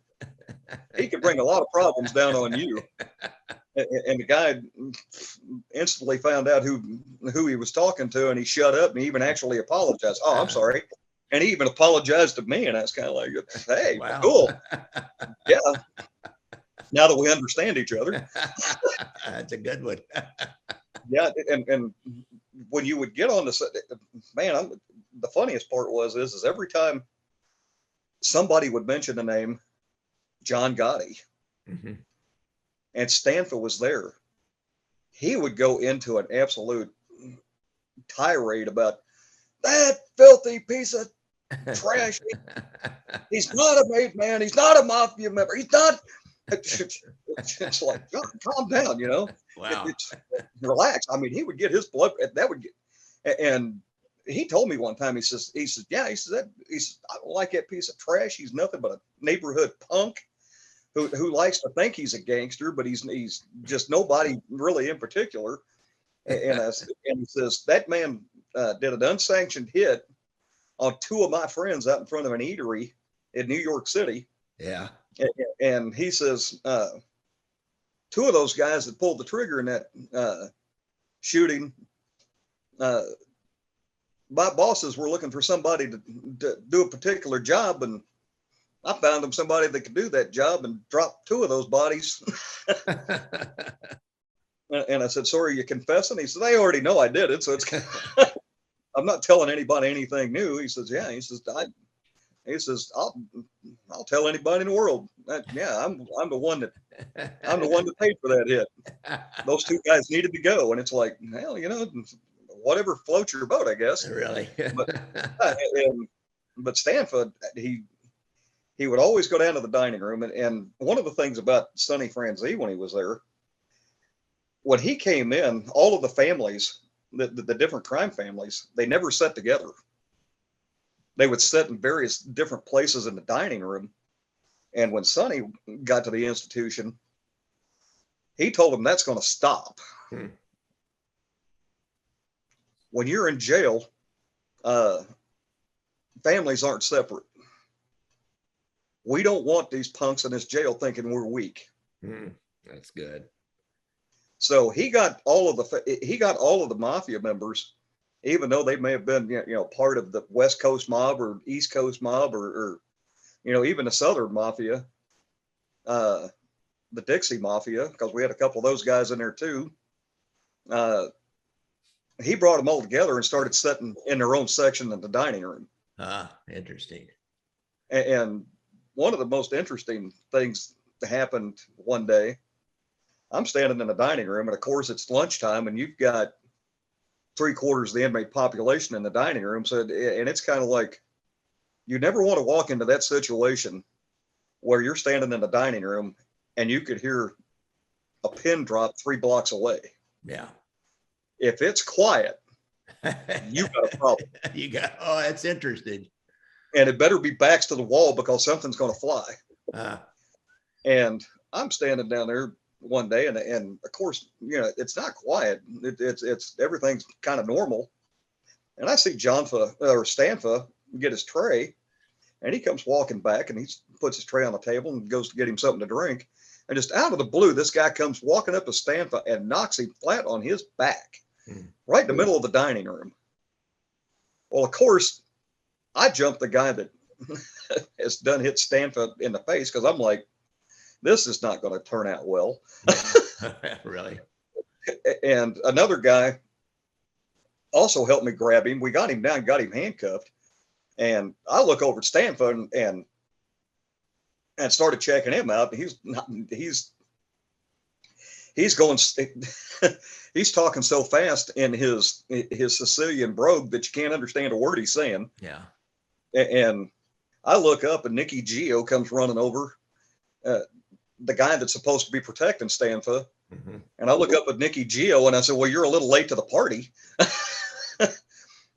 he could bring a lot of problems down on you. And the guy instantly found out who he was talking to, and he shut up and he even actually apologized. Oh, I'm sorry. And he even apologized to me. And I was kind of like, hey, wow. Cool. Yeah. Now that we understand each other. That's a good one. Yeah. And when you would get on the man, the funniest part is every time somebody would mention the name John Gotti, mm-hmm. and Stanfa was there, he would go into an absolute tirade about that filthy piece of trash. He's not a made man. He's not a mafia member. He's not. It's like, calm down, you know. Wow. Relax. I mean, he would get his blood. That would get, and he told me one time. He says, yeah. He says, I don't like that piece of trash. He's nothing but a neighborhood punk who likes to think he's a gangster, but he's just nobody really in particular. And he says that man did an unsanctioned hit on two of my friends out in front of an eatery in New York City. Yeah. And he says, two of those guys that pulled the trigger in that shooting, my bosses were looking for somebody to do a particular job, and I found them somebody that could do that job and dropped two of those bodies. And I said, so are you confessing? He said, they already know I did it. So it's, I'm not telling anybody anything new. He says, yeah. He says, I'll tell anybody in the world. Yeah, I'm the one that paid for that hit. Those two guys needed to go. And it's like, hell, you know, whatever floats your boat, I guess. Really? But Stanford, he would always go down to the dining room. And one of the things about Sonny Franzese when he was there, when he came in, all of the families, the different crime families, they never sat together. They would sit in various different places in the dining room. And when Sonny got to the institution, he told them that's going to stop. When you're in jail, families aren't separate. We don't want these punks in this jail thinking we're weak. That's good. So he got all of the Mafia members, even though they may have been, you know, part of the West Coast mob or East Coast mob or you know, even the Southern Mafia, the Dixie Mafia, because we had a couple of those guys in there too. He brought them all together and started sitting in their own section in the dining room. Interesting. And one of the most interesting things that happened one day, I'm standing in the dining room, and of course it's lunchtime, and you've got 3/4 of the inmate population in the dining room. So, and it's kind of like, you never want to walk into that situation where you're standing in the dining room and you could hear a pin drop 3 blocks away. Yeah. If it's quiet, you got a problem. Oh, that's interesting. And it better be backs to the wall because something's going to fly. And I'm standing down there one day, and of course, you know, it's not quiet. It's everything's kind of normal. And I see Stanfa get his tray, and he comes walking back, and he puts his tray on the table and goes to get him something to drink. And just out of the blue, this guy comes walking up to Stanfa and knocks him flat on his back, right in the middle of the dining room. Well, of course, I jumped the guy that has done hit Stanfa in the face, because I'm like, this is not going to turn out well. Really? And another guy also helped me grab him. We got him down, got him handcuffed. And I look over at Stanford and started checking him out. He's going, he's talking so fast in his Sicilian brogue that you can't understand a word he's saying. Yeah. And I look up, and Nicky Gio comes running over. the guy that's supposed to be protecting Stanfa. Mm-hmm. And I look up at Nicky Gio and I said, well, you're a little late to the party.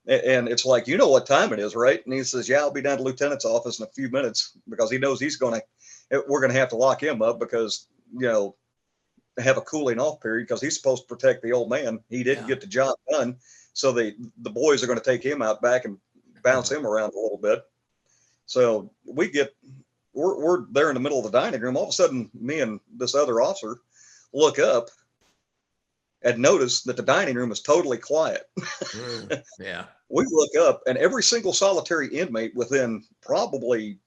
And it's like, you know what time it is, right? And he says, yeah, I'll be down to Lieutenant's office in a few minutes, because he knows we're going to have to lock him up because, have a cooling off period, because he's supposed to protect the old man. He didn't get the job done. So the boys are going to take him out back and bounce him around a little bit. So we're there in the middle of the dining room. All of a sudden, me and this other officer look up and notice that the dining room is totally quiet. Yeah. We look up, and every single solitary inmate within probably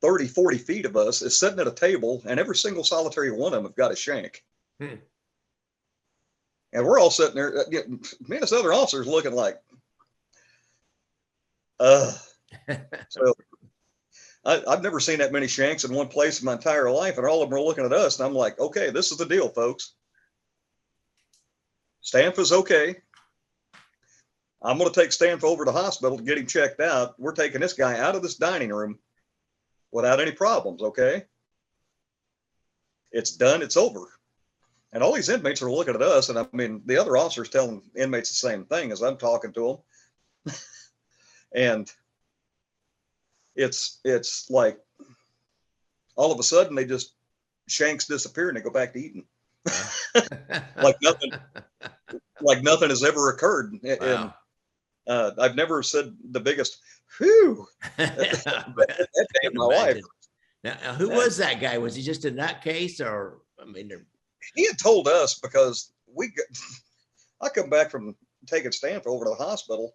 30, 40 feet of us is sitting at a table, and every single solitary one of them have got a shank. And we're all sitting there, me and this other officer is looking like, So I've never seen that many shanks in one place in my entire life, and all of them are looking at us, and I'm like, okay, this is the deal, folks. Stanfa's okay. I'm going to take Stanfa over to the hospital to get him checked out. We're taking this guy out of this dining room without any problems, okay? It's done. It's over. And all these inmates are looking at us, and I mean, the other officers telling inmates the same thing as I'm talking to them. And it's like all of a sudden shanks disappear and they go back to eating. like nothing has ever occurred. Wow. And I've never said the biggest whew that day of my life. Now, who was that guy? Was he just a nutcase, or he had told us, because I come back from taking Stanfa over to the hospital,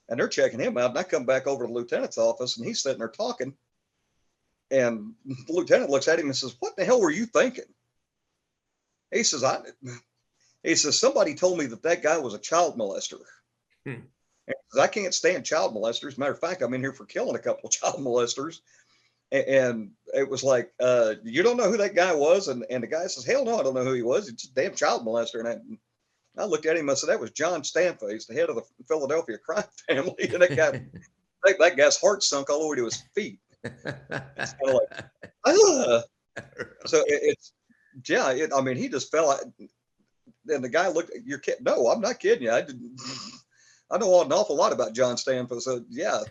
and they're checking him out, and I come back over to the lieutenant's office, and he's sitting there talking, and the lieutenant looks at him and says, "What the hell were you thinking?" He says, "Somebody told me that guy was a child molester." And I can't stand child molesters. As a matter of fact, I'm in here for killing a couple of child molesters. And it was like, you don't know who that guy was? And the guy says, hell no, I don't know who he was. It's a damn child molester. And I looked at him, I said, that was John Stanfa. He's the head of the Philadelphia crime family. And that guy's heart sunk all the way to his feet. It's kind of like, So he just fell out. And the guy looked, you're kidding. No, I'm not kidding you. I know an awful lot about John Stanfa. So yeah.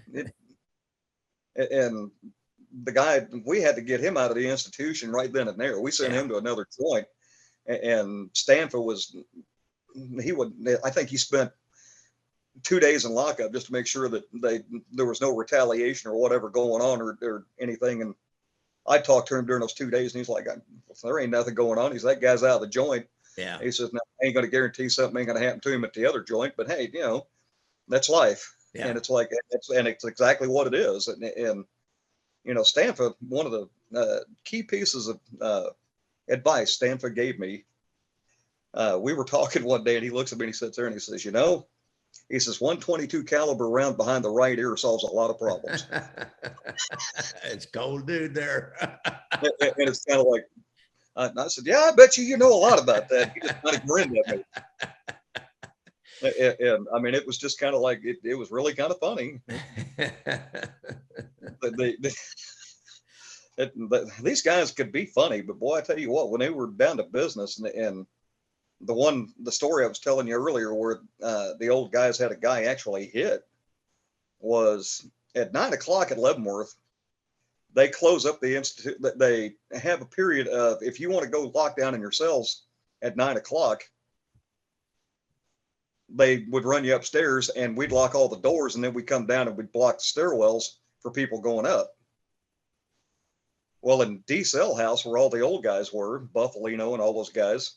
And the guy, we had to get him out of the institution right then and there. We sent him to another joint, and Stanfa I think he spent 2 days in lockup just to make sure that there was no retaliation or whatever going on or anything. And I talked to him during those 2 days, and he's like, there ain't nothing going on. He's that guy's out of the joint. Yeah. He says, no, I ain't going to guarantee something ain't going to happen to him at the other joint, but hey, that's life. Yeah. And it's like, it's exactly what it is. And Stanfa, one of the key pieces of advice Stanfa gave me, we were talking one day, and he looks at me and he sits there and he says, he says, 122 caliber round behind the right ear solves a lot of problems. It's cold, dude, there. And it's kind of like, and I said, yeah, I bet you know a lot about that. He just kind of grinned at me. And I mean, it was just kind of like, it was really kind of funny. These guys could be funny, but boy, I tell you what, when they were down to business, and the story I was telling you earlier, where the old guys had a guy actually hit, was at 9 o'clock at Leavenworth. They close up the institute. They have a period of, if you want to go lock down in your cells at 9 o'clock, they would run you upstairs, and we'd lock all the doors, and then we'd come down and we'd block the stairwells for people going up. Well, in D-Cell house, where all the old guys were, Buffalino and all those guys,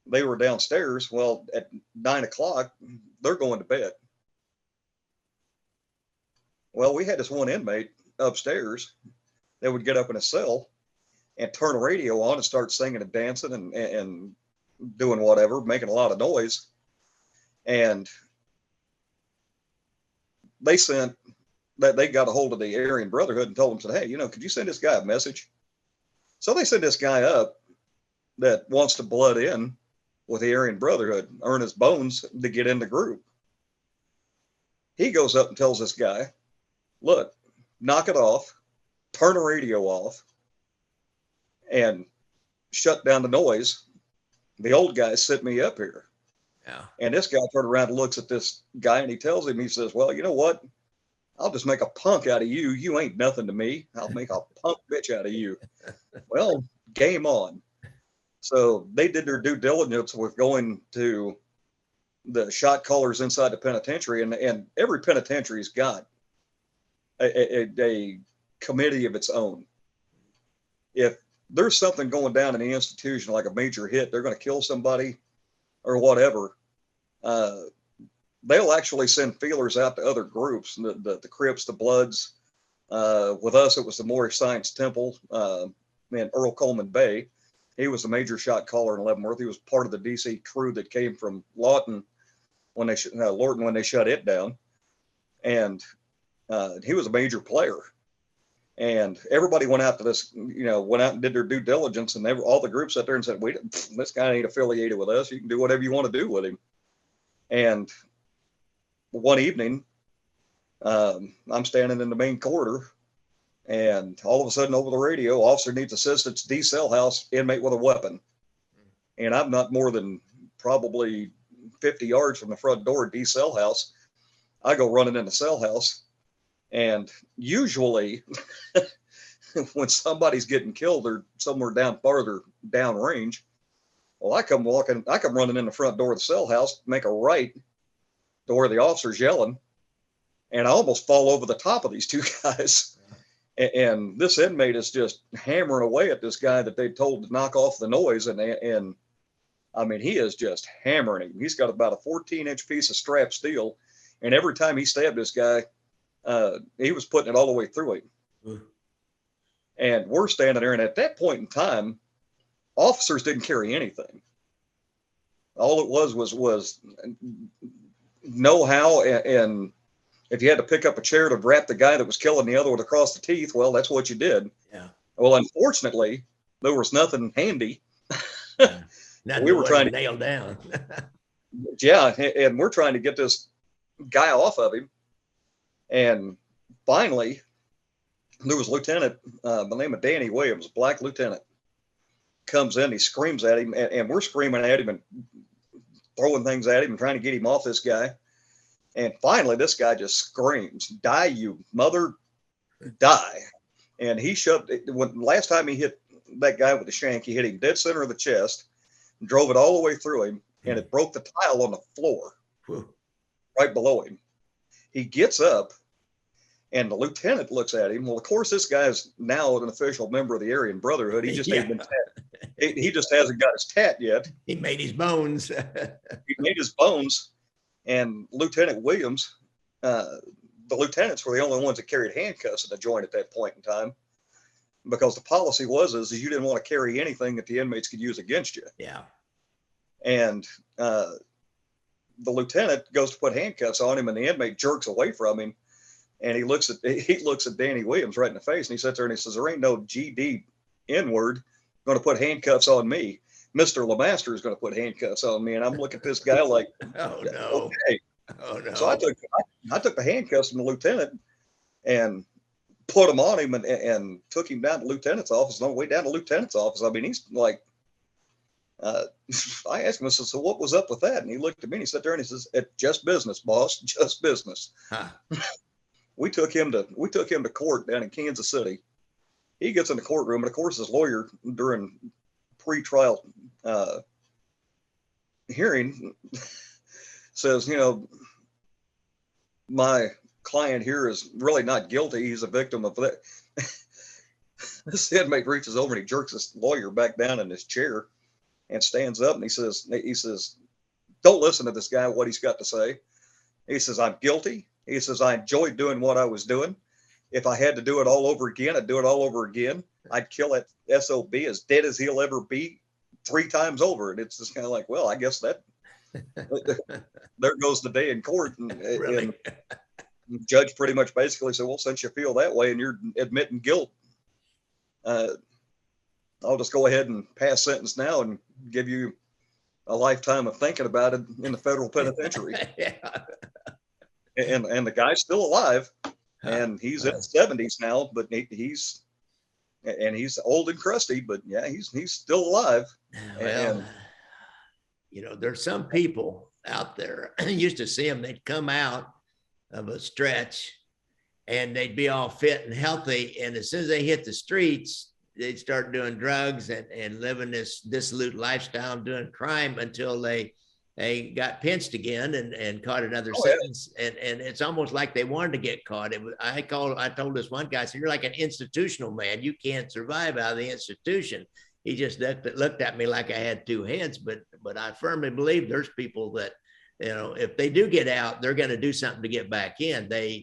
they were downstairs. Well, at 9 o'clock, they're going to bed. Well, we had this one inmate upstairs that would get up in a cell and turn a radio on and start singing and dancing and doing whatever, making a lot of noise. And they got a hold of the Aryan Brotherhood and told them, said, hey, could you send this guy a message? So they sent this guy up that wants to blood in with the Aryan Brotherhood, earn his bones to get in the group. He goes up and tells this guy, look, knock it off, turn the radio off, and shut down the noise. The old guy sent me up here. Yeah. And this guy turned around and looks at this guy and he tells him, he says, well, you know what? I'll just make a punk out of you. You ain't nothing to me. I'll make a punk bitch out of you. Well, game on. So they did their due diligence with going to the shot callers inside the penitentiary, and every penitentiary's got a committee of its own. If there's something going down in the institution, like a major hit, they're going to kill somebody or whatever, they'll actually send feelers out to other groups, the Crips, the Bloods. With us, it was the Moorish Science Temple in Earl Coleman Bay. He was the major shot caller in Leavenworth. He was part of the DC crew that came from Lawton when Lorton when they shut it down, and he was a major player. And everybody went out to this, went out and did their due diligence, and all the groups sat there and said, this guy ain't affiliated with us. You can do whatever you want to do with him. And one evening, I'm standing in the main corridor, and all of a sudden over the radio, officer needs assistance, D cell house, inmate with a weapon. And I'm not more than probably 50 yards from the front door, D cell house. I go running in the cell house. And usually when somebody's getting killed or somewhere farther down range, well, I come running in the front door of the cell house, make a right to where the officer's yelling, and I almost fall over the top of these two guys. And this inmate is just hammering away at this guy that they told to knock off the noise. And I mean, he is just hammering him. He's got about a 14-inch piece of strap steel. And every time he stabbed this guy, he was putting it all the way through him. And we're standing there. And at that point in time, officers didn't carry anything. All it was know-how. And if you had to pick up a chair to wrap the guy that was killing the other one across the teeth, well, that's what you did. Yeah. Well, unfortunately, there was nothing handy. Yeah. Nothing we were trying to nail down. Yeah. And we're trying to get this guy off of him. And finally, there was a lieutenant by the name of Danny Williams, black lieutenant, comes in, he screams at him, and we're screaming at him and throwing things at him and trying to get him off this guy. And finally, this guy just screams, "Die, you mother, die." And he shoved it. Last time he hit that guy with the shank, he hit him dead center of the chest, drove it all the way through him, and it broke the tile on the floor right below him. He gets up, and the lieutenant looks at him. Well, of course, this guy's now an official member of the Aryan Brotherhood. He just ain't been he just hasn't got his tat yet. He made his bones. He made his bones. And Lieutenant Williams, the lieutenants were the only ones that carried handcuffs in the joint at that point in time, because the policy was you didn't want to carry anything that the inmates could use against you. Yeah. And the lieutenant goes to put handcuffs on him, and the inmate jerks away from him, and he looks at Danny Williams right in the face, and he sits there and he says, "There ain't no GD N-word going to put handcuffs on me. Mr. Lemaster is going to put handcuffs on me." And I'm looking at this guy like, oh no, okay. Oh no. So I took the handcuffs from the lieutenant and put them on him and took him down to the lieutenant's office. And on the way down to the lieutenant's office, I mean, he's like, I asked him, I said, "So what was up with that?" And he looked at me and he sat there and he says, "It's just business, boss, just business." Huh. We took him to court down in Kansas City. He gets in the courtroom, and of course his lawyer during pre-trial hearing says, "My client here is really not guilty. He's a victim of that." This inmate reaches over and he jerks his lawyer back down in his chair and stands up, and he says, "Don't listen to this guy, what he's got to say." He says, "I'm guilty." He says, "I enjoyed doing what I was doing. If I had to do it all over again, I'd do it all over again. I'd kill that SOB as dead as he'll ever be 3 times over." And it's just kind of like, well, I guess that there goes the day in court. And, Really? and the judge pretty much basically said, "Well, since you feel that way and you're admitting guilt, I'll just go ahead and pass sentence now and give you a lifetime of thinking about it in the federal penitentiary." Yeah. And the guy's still alive, and he's in his 70s now, but and he's old and crusty, but yeah, he's still alive. Well, there's some people out there. I used to see them. They'd come out of a stretch and they'd be all fit and healthy. And as soon as they hit the streets, they'd start doing drugs and living this dissolute lifestyle and doing crime until they got pinched again and caught another sentence. Yeah. And it's almost like they wanted to get caught. I told this one guy, I said, you're like an institutional man. You can't survive out of the institution. He just looked at me like I had two heads, but I firmly believe there's people that, if they do get out, they're going to do something to get back in. They're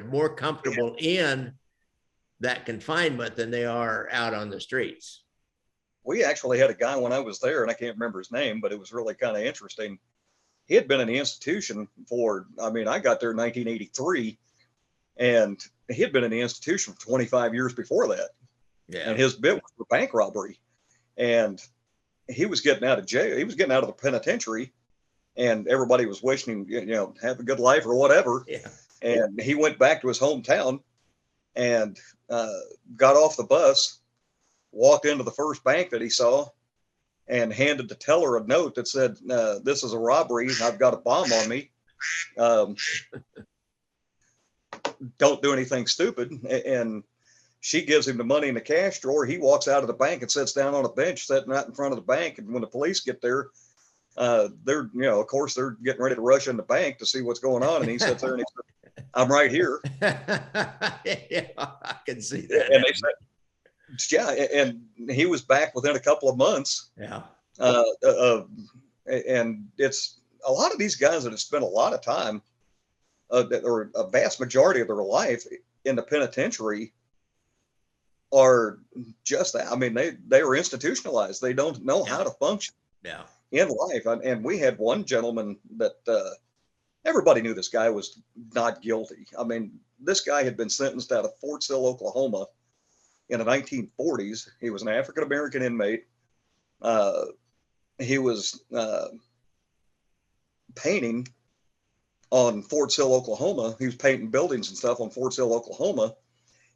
more comfortable in that confinement than they are out on the streets. We actually had a guy when I was there, and I can't remember his name, but it was really kind of interesting. He had been in the institution I got there in 1983, and he had been in the institution for 25 years before that. Yeah. And his bit was for bank robbery. And he was getting out of jail. He was getting out of the penitentiary, and everybody was wishing him, have a good life or whatever. Yeah. And he went back to his hometown and got off the bus, walked into the first bank that he saw, and handed the teller a note that said, this is a robbery. I've got a bomb on me. Don't do anything stupid. And she gives him the money in the cash drawer. He walks out of the bank and sits down on a bench sitting right in front of the bank. And when the police get there, they're, of course, they're getting ready to rush in the bank to see what's going on. And he sits there and he said, I'm right here. Yeah, I can see that. And they said, yeah, and he was back within a couple of months. Yeah. And it's a lot of these guys that have spent a lot of time, or a vast majority of their life in the penitentiary, are just that. I mean, they are institutionalized. They don't know how to function in life. And we had one gentleman that everybody knew this guy was not guilty. I mean, this guy had been sentenced out of Fort Sill, Oklahoma in the 1940s. He was an African-American inmate. He was painting on Fort Sill, Oklahoma. He was painting buildings and stuff on Fort Sill, Oklahoma.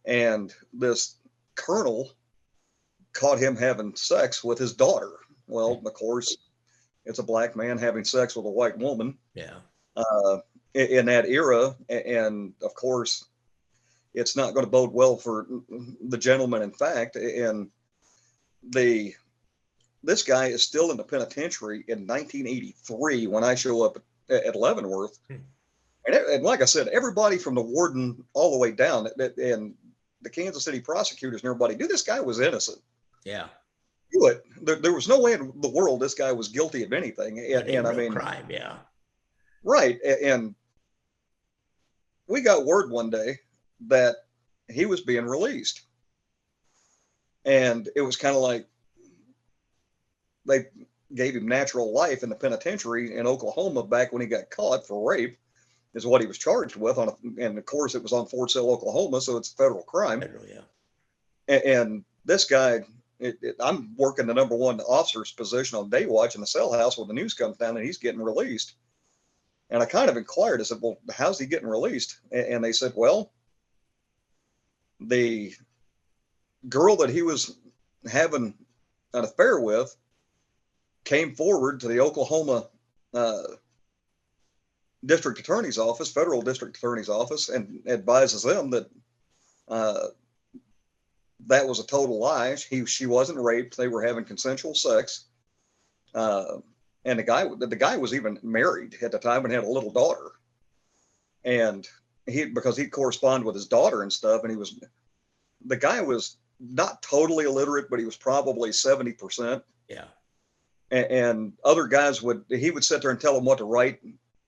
And this colonel caught him having sex with his daughter. Well, of course, it's a black man having sex with a white woman. Yeah. In that era. And of course, it's not going to bode well for the gentleman. In fact, and this guy is still in the penitentiary in 1983 when I show up at Leavenworth. And like I said, everybody from the warden all the way down and the Kansas City prosecutors and everybody knew this guy was innocent. Yeah. There was no way in the world this guy was guilty of anything. And I mean, crime. Yeah. Right. And we got word one day that he was being released. And it was kind of like they gave him natural life in the penitentiary in Oklahoma back when he got caught for rape, is what he was charged with. And of course, it was on Fort Sill, Oklahoma, so it's a federal crime. Federal, yeah. And this guy, I'm working the number one officer's position on day watch in the cell house when the news comes down and he's getting released. And I kind of inquired, I said, well, how's he getting released? And they said, well, the girl that he was having an affair with came forward to the Oklahoma district attorney's office, federal district attorney's office, and advises them that that was a total lie. She wasn't raped. They were having consensual sex. And the guy was even married at the time and had a little daughter. And because he corresponded with his daughter and stuff, and the guy was not totally illiterate, but he was probably 70%. Yeah. And other guys he would sit there and tell him what to write.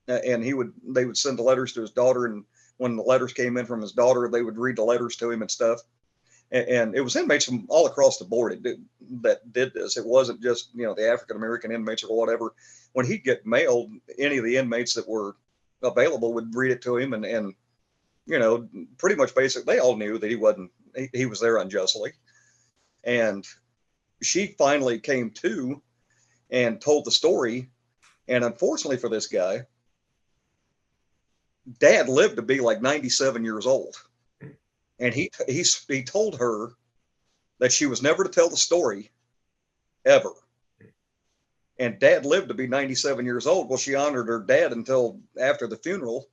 And they would send the letters to his daughter. And when the letters came in from his daughter, they would read the letters to him and stuff. And it was inmates from all across the board that did this. It wasn't just, the African-American inmates or whatever. When he'd get mailed, any of the inmates that were available would read it to him. And pretty much basically, they all knew that he was there unjustly. And she finally came to and told the story. And unfortunately for this guy, Dad lived to be like 97 years old. And he told her that she was never to tell the story ever. And Dad lived to be 97 years old. Well, she honored her dad until after the funeral,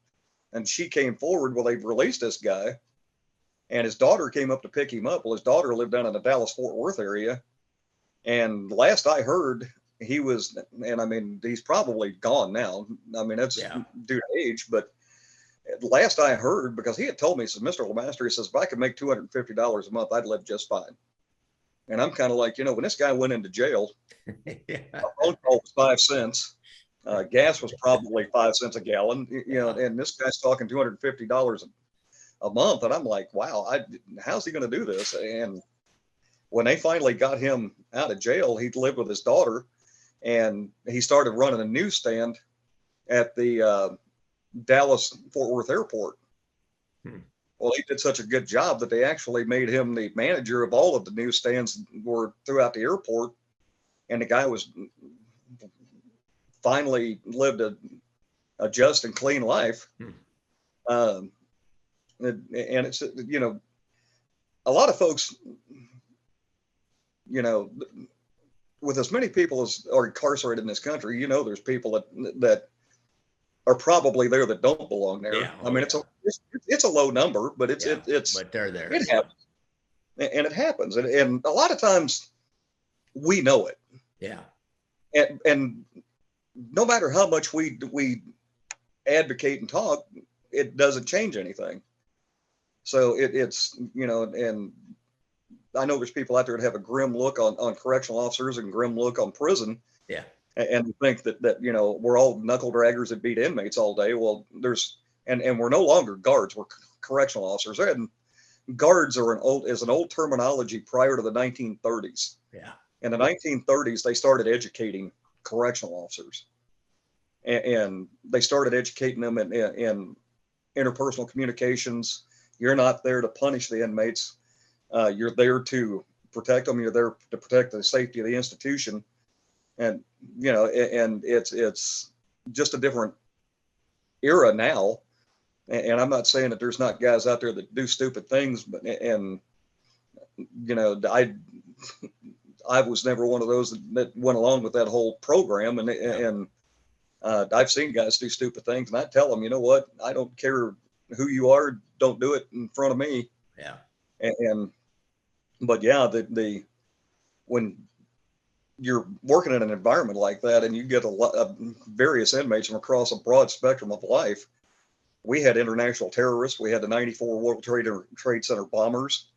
and she came forward. Well, they've released this guy, and his daughter came up to pick him up. Well, his daughter lived down in the Dallas-Fort Worth area, and last I heard, he was, and I mean, he's probably gone now. I mean, that's due to age, but last I heard, because he had told me, he says, Mr. Lemaster, he says, if I could make $250 a month, I'd live just fine. And I'm kind of like, when this guy went into jail, a phone call was 5 cents. Gas was probably 5 cents a gallon, and this guy's talking $250 a month. And I'm like, wow, how's he going to do this? And when they finally got him out of jail, he lived with his daughter, and he started running a newsstand at the Dallas-Fort Worth airport. Well, he did such a good job that they actually made him the manager of all of the newsstands were throughout the airport. And the guy was finally lived a just and clean life. And it's, a lot of folks, with as many people as are incarcerated in this country, there's people that are probably there that don't belong there. Yeah, I mean, it's a low number, but it's but they're there. It happens, and it happens, and a lot of times we know it. Yeah, and no matter how much we advocate and talk, it doesn't change anything. So it's and I know there's people out there that have a grim look on correctional officers and grim look on prison. Yeah. And think that we're all knuckle draggers that beat inmates all day. Well, and we're no longer guards. We're correctional officers. And guards are an old terminology prior to the 1930s. Yeah. In the 1930s, they started educating correctional officers, and they started educating them in interpersonal communications. You're not there to punish the inmates. You're there to protect them. You're there to protect the safety of the institution. And, and it's just a different era now. And I'm not saying that there's not guys out there that do stupid things, but, I was never one of those that went along with that whole program. And I've seen guys do stupid things, and I tell them, you know what, I don't care who you are. Don't do it in front of me. Yeah. But yeah, when you're working in an environment like that, and you get a lot of various inmates from across a broad spectrum of life. We had international terrorists. We had the 94 World Trade Center bombers.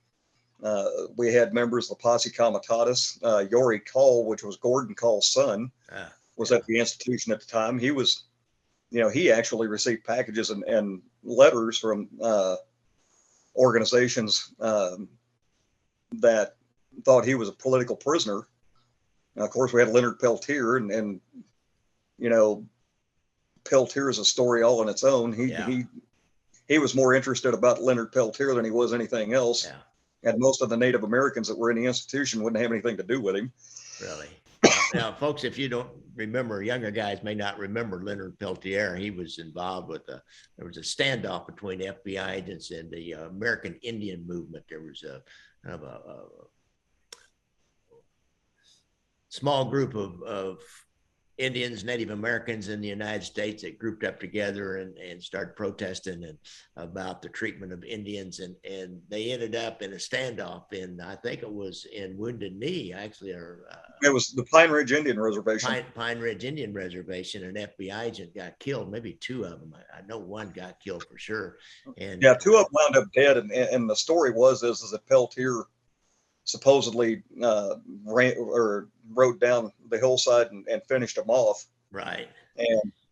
We had members of the Posse Comitatus. Yori Call, which was Gordon Call's son, was at the institution at the time. He was, he actually received packages and letters from organizations that thought he was a political prisoner. Now, of course, we had Leonard Peltier, and Peltier is a story all on its own. He was more interested about Leonard Peltier than he was anything else. Yeah. And most of the Native Americans that were in the institution wouldn't have anything to do with him. Really? Now, folks, if you don't remember, younger guys may not remember Leonard Peltier. He was involved with there was a standoff between FBI agents and the American Indian movement. There was a small group of Indians, Native Americans in the United States that grouped up together and started protesting about the treatment of Indians. And they ended up in a standoff I think it was in Wounded Knee, actually. It was the Pine Ridge Indian Reservation. Pine Ridge Indian Reservation. An FBI agent got killed, maybe two of them. I know one got killed for sure. And yeah, two of them wound up dead. And the story is that Peltier supposedly rode down the hillside and finished them off. Right.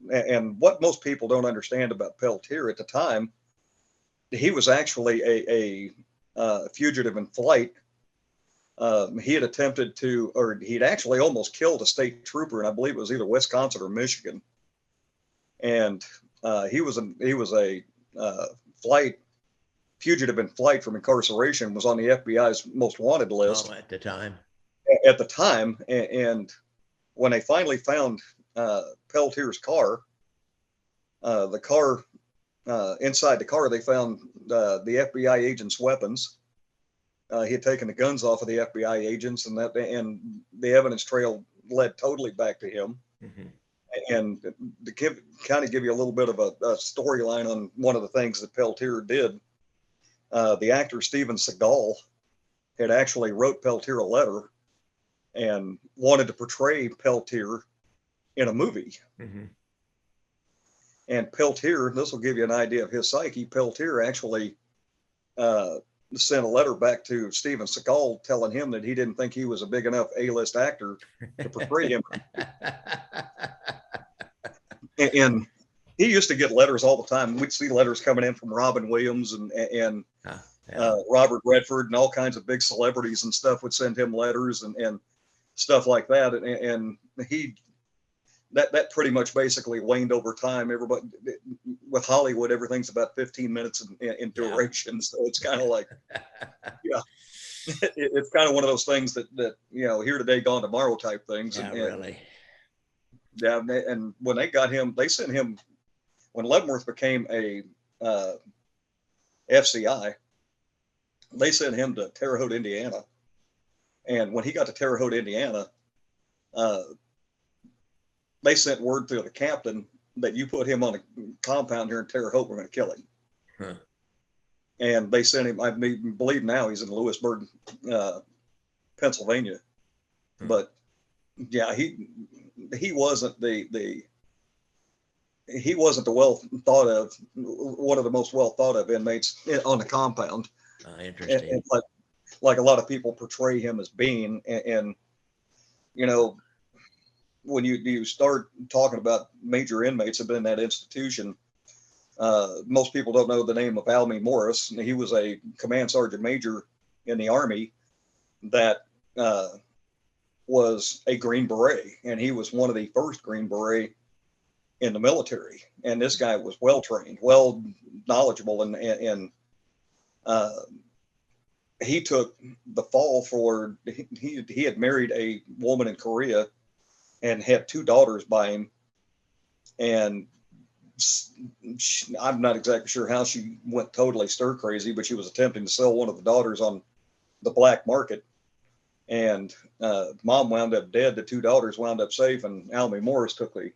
And what most people don't understand about Peltier at the time, he was actually a fugitive in flight. He had attempted he'd actually almost killed a state trooper, and I believe it was either Wisconsin or Michigan. And he was a fugitive in flight from incarceration, was on the FBI's most wanted list at the time. And when they finally found Peltier's car, the car inside the car, they found the FBI agent's weapons. He had taken the guns off of the FBI agents, and the evidence trail led totally back to him. Mm-hmm. And to kind of give you a little bit of a storyline on one of the things that Peltier did, the actor Steven Seagal had actually wrote Peltier a letter and wanted to portray Peltier in a movie. Mm-hmm. And Peltier, this will give you an idea of his psyche, Peltier actually sent a letter back to Steven Seagal telling him that he didn't think he was a big enough A-list actor to portray him. And he used to get letters all the time. We'd see letters coming in from Robin Williams and Robert Redford and all kinds of big celebrities and stuff would send him letters and stuff like that. And he, that pretty much basically waned over time. Everybody with Hollywood, everything's about 15 minutes in duration. So it's kind of like, it's kind of one of those things that, here today, gone tomorrow type things. Yeah, really. Yeah, and when they got him, they sent him, when Leavenworth became a FCI, they sent him to Terre Haute, Indiana. And when he got to Terre Haute, Indiana, they sent word to the captain that you put him on a compound here in Terre Haute, we're going to kill him. Huh. And they sent him, I believe now he's in Lewisburg, Pennsylvania. Huh. But yeah, he wasn't he wasn't the well thought of, one of the most well thought of inmates on the compound. Interesting. And like a lot of people portray him as being, and when you start talking about major inmates have been in that institution, most people don't know the name of Almy Morris. He was a command sergeant major in the Army that was a Green Beret, and he was one of the first Green Beret in the military. And this guy was well trained, well knowledgeable, and he took the fall for, he had married a woman in Korea and had 2 daughters by him. And I'm not exactly sure how she went totally stir crazy, but she was attempting to sell one of the daughters on the black market. And mom wound up dead. The 2 daughters wound up safe, and Almy Morris took the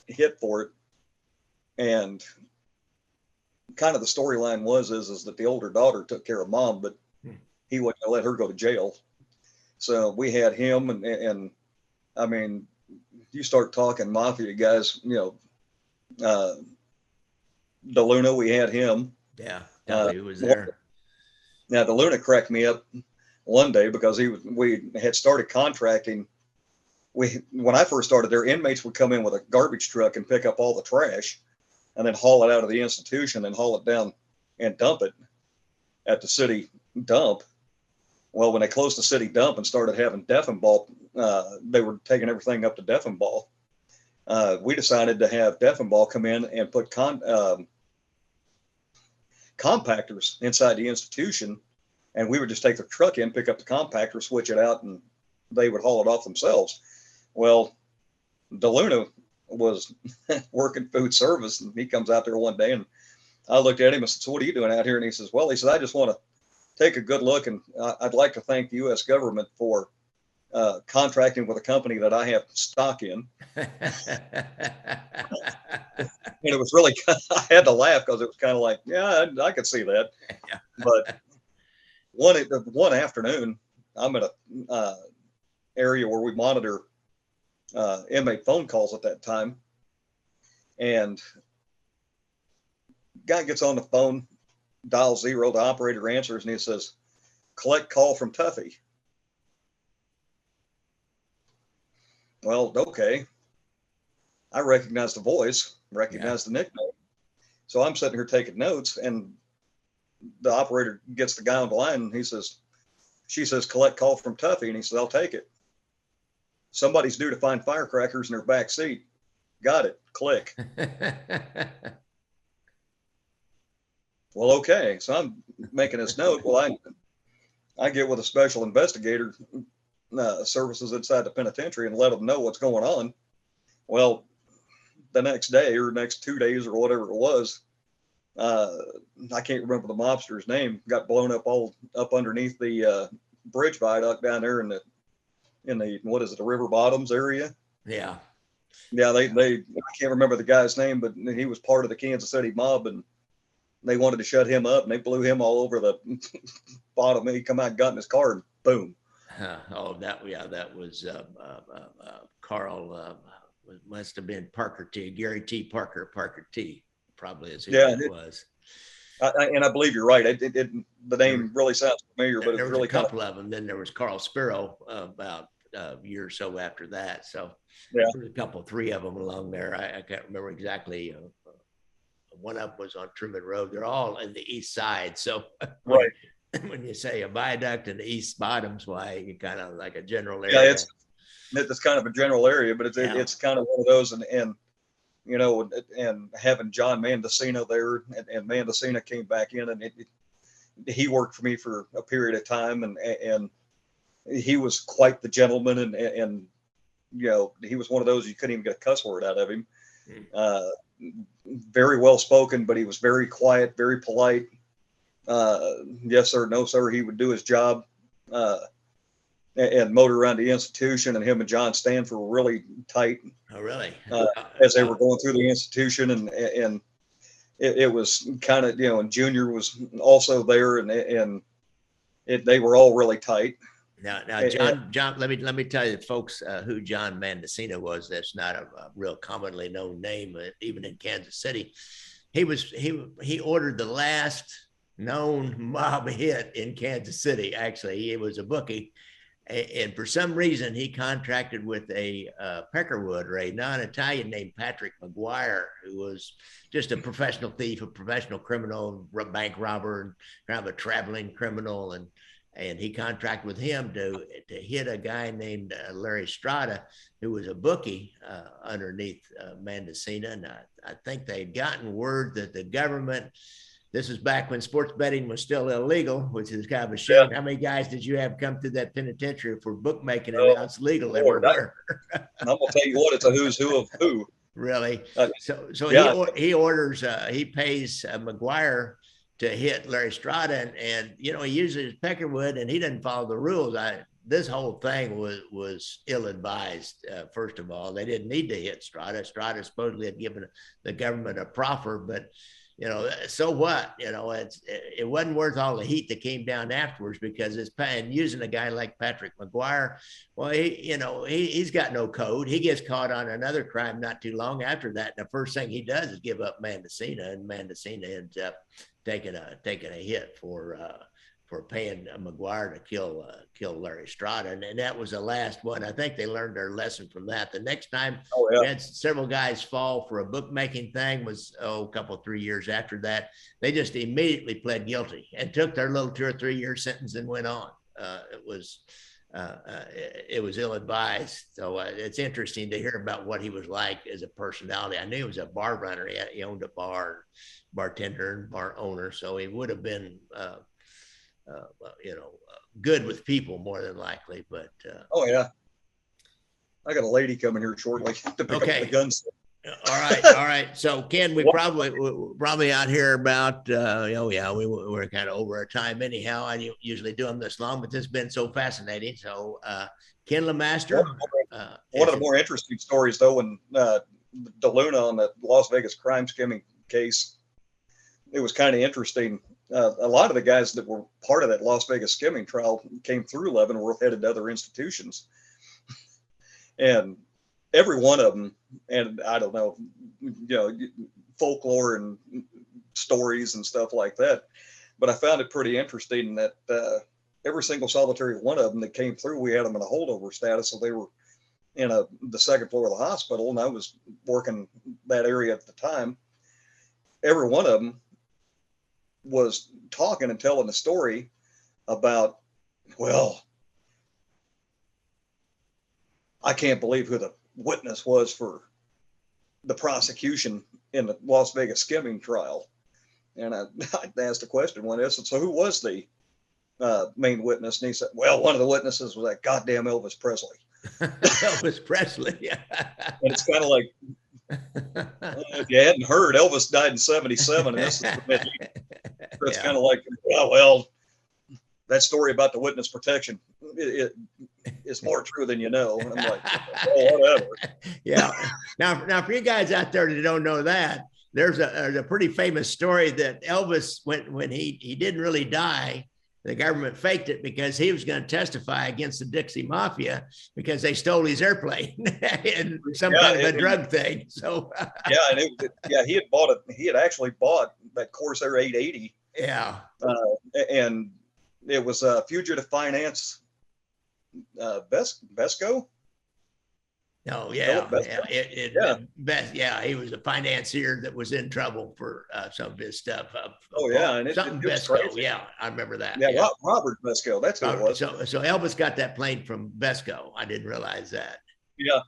hit for it. And kind of the storyline is that the older daughter took care of mom, but he wouldn't let her go to jail. So we had him, and I mean, you start talking Mafia guys, DeLuna, we had him. Yeah, he was there. Now DeLuna cracked me up one day because we had started contracting. When I first started there, inmates would come in with a garbage truck and pick up all the trash and then haul it out of the institution and haul it down and dump it at the city dump. Well, when they closed the city dump and started having Deffenbaugh, they were taking everything up to Deffenbaugh. We decided to have Deffenbaugh come in and put compactors inside the institution, and we would just take the truck in, pick up the compactor, switch it out, and they would haul it off themselves. Well, DeLuna was working food service, and he comes out there one day, and I looked at him and said, "So what are you doing out here?" And he says, "Well," he said, "I just want to take a good look, and I'd like to thank the U.S. government for contracting with a company that I have stock in." And it was really, I had to laugh because it was kind of like, yeah, I could see that. Yeah. But one afternoon, I'm at a area where we monitor inmate phone calls at that time, and guy gets on the phone, dial 0, the operator answers, and he says, "Collect call from Tuffy." Well, okay. I recognize the voice, recognize the nickname. So I'm sitting here taking notes, and the operator gets the guy on the line, and she says, "Collect call from Tuffy." And he says, "I'll take it. Somebody's due to find firecrackers in their back seat." Got it. Click. Well, okay. So I'm making this note. Well, I get with a special investigator services inside the penitentiary and let them know what's going on. Well, the next day or next 2 days or whatever it was, I can't remember the mobster's name, got blown up all up underneath the bridge viaduct down there in the what is it, the river bottoms area. Yeah. I can't remember the guy's name, but he was part of the Kansas City mob, and they wanted to shut him up, and they blew him all over the bottom. He come out, got in his car, and boom. That was Carl. Must have been Parker T. Gary T. Parker T. Probably is who it was. And I believe you're right. The name really sounds familiar, but there it's was really a couple of them. Then there was Carl Spiro about a year or so after that. So there was a couple, 3 of them along there. I can't remember exactly. One up was on Truman Road. They're all in the east side. So right. When you say a viaduct in the east bottoms, why you kind of like a general area. Yeah, it's kind of a general area, but it's kind of one of those, and you know, and having John Mandacino there, and Mandacino came back in, and he worked for me for a period of time, and he was quite the gentleman, and you know, he was one of those you couldn't even get a cuss word out of him. Very well spoken, but he was very quiet, very polite. Yes sir, no sir. He would do his job, and motor around the institution. And him and John Stanford were really tight. Oh, really? As they were going through the institution, and it was kind of, you know, and Junior was also there, and they were all really tight. Now, John, let me tell you, folks, who John Mandacino was. That's not a real commonly known name, even in Kansas City. He ordered the last known mob hit in Kansas City. Actually, he was a bookie, and for some reason, he contracted with a Peckerwood or a non-Italian named Patrick McGuire, who was just a professional thief, a professional criminal, bank robber, and kind of a traveling criminal, and he contracted with him to hit a guy named Larry Strada, who was a bookie underneath Mandacino. And I think they'd gotten word that the government, this is back when sports betting was still illegal, which is kind of a shame. Yeah. How many guys did you have come through that penitentiary for bookmaking, and now it's legal everywhere? I'm going to tell you what, it's a who's who of who. Really? So he pays McGuire to hit Larry Strada, and you know, he uses Peckerwood, and he doesn't follow the rules. This whole thing was ill-advised. First of all, they didn't need to hit Strada. Strada supposedly had given the government a proffer, but you know, so what? You know, it wasn't worth all the heat that came down afterwards, because and using a guy like Patrick McGuire, well, he's got no code. He gets caught on another crime not too long after that, and the first thing he does is give up Mandacino, and Mandacino ends up taking a hit for paying McGuire to kill Larry Strada, and that was the last one. I think they learned their lesson from that. The next time we had several guys fall for a bookmaking thing was a couple 3 years after that. They just immediately pled guilty and took their little 2 or 3 year sentence and went on. It was ill-advised. So it's interesting to hear about what he was like as a personality. I knew he was a bar runner. He owned a bar, bartender, and bar owner. So he would have been, good with people more than likely. But oh yeah, I got a lady coming here shortly to pick up the guns. All right. So Ken, we're probably out here about we're kind of over our time anyhow. I usually do them this long, but this has been so fascinating. So Ken Lemaster, one of the more interesting stories though, when DeLuna on the Las Vegas crime skimming case, it was kind of interesting. A lot of the guys that were part of that Las Vegas skimming trial came through Leavenworth, headed to other institutions, and every one of them, and I don't know, folklore and stories and stuff like that, but I found it pretty interesting that every single solitary one of them that came through, we had them in a holdover status, so they were in the second floor of the hospital, and I was working that area at the time. Every one of them was talking and telling a story about, well, I can't believe who the witness was for the prosecution in the Las Vegas skimming trial. And I asked a question one instant, so who was the main witness? And he said, well, one of the witnesses was that goddamn Elvis Presley. Elvis Presley. And it's kind of like, If you hadn't heard, Elvis died in 77, and this is the mid. It's kind of like, oh, well, that story about the witness protection, it's more true than you know. And I'm like, oh, whatever. Yeah. Now, for you guys out there that don't know that, there's a pretty famous story that Elvis, when he didn't really die, the government faked it because he was going to testify against the Dixie Mafia because they stole his airplane and some kind of a drug thing. So he had bought it. He had actually bought that Corsair 880. Yeah. And it was a fugitive finance Vesco. Oh, he was a financier that was in trouble for some of his stuff. And something Vesco. Yeah, I remember that. Yeah, Robert Vesco. That's who it was. So Elvis got that plane from Vesco. I didn't realize that. Yeah.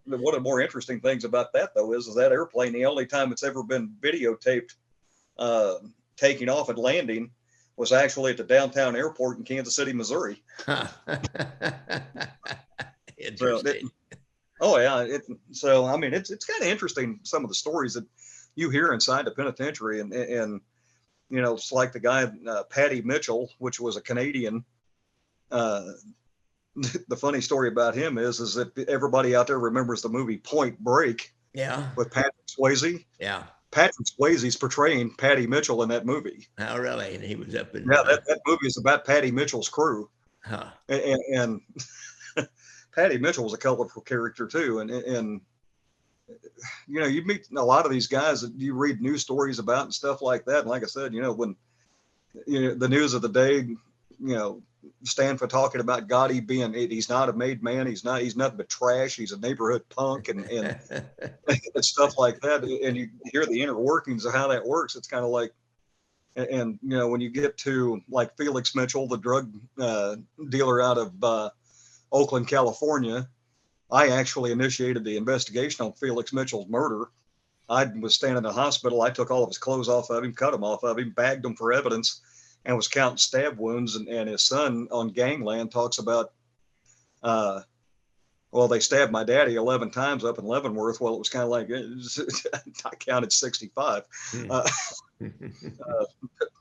One of the more interesting things about that, though, is that airplane, the only time it's ever been videotaped taking off and landing was actually at the downtown airport in Kansas City, Missouri. Interesting. So I mean, it's kind of interesting, some of the stories that you hear inside the penitentiary, and you know, it's like the guy Patty Mitchell, which was a Canadian. The funny story about him is that everybody out there remembers the movie Point Break. Yeah. With Patrick Swayze. Yeah. Patrick Swayze's portraying Patty Mitchell in that movie. Oh, really? And he was up in. That movie is about Patty Mitchell's crew. Huh. And Patty Mitchell was a colorful character too. And you know, you meet a lot of these guys that you read news stories about and stuff like that. And like I said, you know, when the news of the day, you know, stand for talking about Gotti being, he's not a made man. He's nothing but trash. He's a neighborhood punk and stuff like that. And you hear the inner workings of how that works. It's kind of like, and you know, when you get to like Felix Mitchell, the drug dealer out of Oakland, California, I actually initiated the investigation on Felix Mitchell's murder. I was standing in the hospital. I took all of his clothes off of him, cut them off of him, bagged them for evidence, and was counting stab wounds. And his son on Gangland talks about, well, they stabbed my daddy 11 times up in Leavenworth. Well, it was kind of like, I counted 65.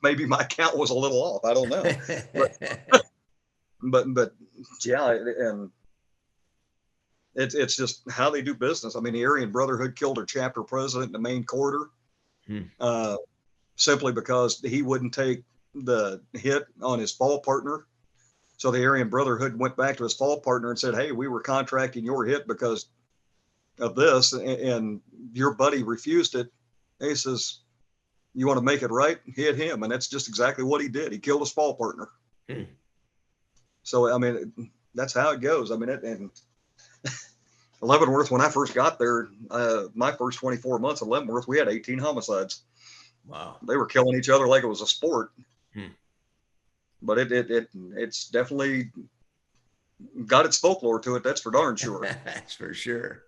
Maybe my count was a little off. I don't know. But yeah, and it's just how they do business. I mean, the Aryan Brotherhood killed their chapter president in the main quarter simply because he wouldn't take the hit on his fall partner. So the Aryan Brotherhood went back to his fall partner and said, hey, we were contracting your hit because of this, and your buddy refused it. He says, you want to make it right? Hit him. And that's just exactly what he did. He killed his fall partner. So, I mean, that's how it goes. I mean, and Leavenworth, when I first got there, my first 24 months in Leavenworth, we had 18 homicides. Wow. They were killing each other like it was a sport. But it's definitely got its folklore to it. That's for darn sure. That's for sure.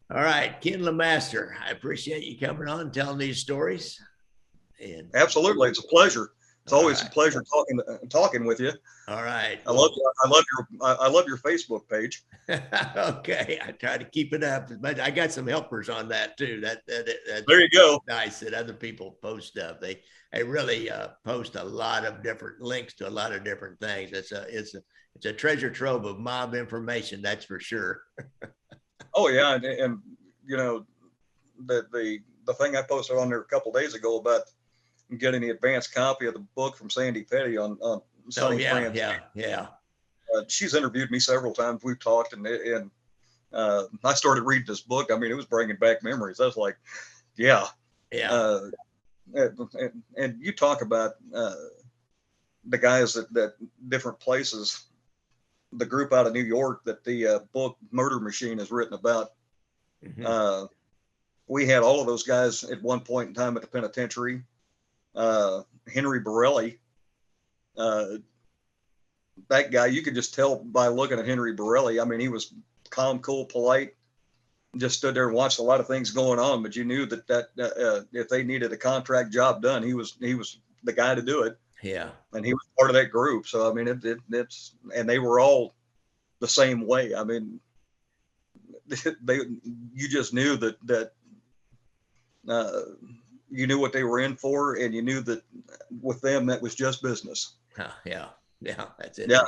All right, Ken Lemaster, I appreciate you coming on and telling these stories. And absolutely, it's a pleasure. It's always a pleasure talking with you. All right. I love your Facebook page. Okay, I try to keep it up, but I got some helpers on that too. That's there you go. Nice that other people post stuff. They really post a lot of different links to a lot of different things. It's a treasure trove of mob information. That's for sure. Oh yeah, and you know the thing I posted on there a couple of days ago about getting the advanced copy of the book from Sandy Petty on Sonny France. Yeah. She's interviewed me several times. We've talked, and I started reading this book. I mean, it was bringing back memories. I was like, yeah. And you talk about the guys that different places, the group out of New York that the book Murder Machine is written about. We had all of those guys at one point in time at the penitentiary. Henry Borelli, that guy, you could just tell by looking at Henry Borelli. I mean, he was calm, cool, polite, just stood there and watched a lot of things going on, but you knew that if they needed a contract job done, he was the guy to do it. Yeah. And he was part of that group. So, I mean, it's, and they were all the same way. I mean, you just knew that you knew what they were in for, and you knew that with them that was just business. Yeah, that's it. Yeah,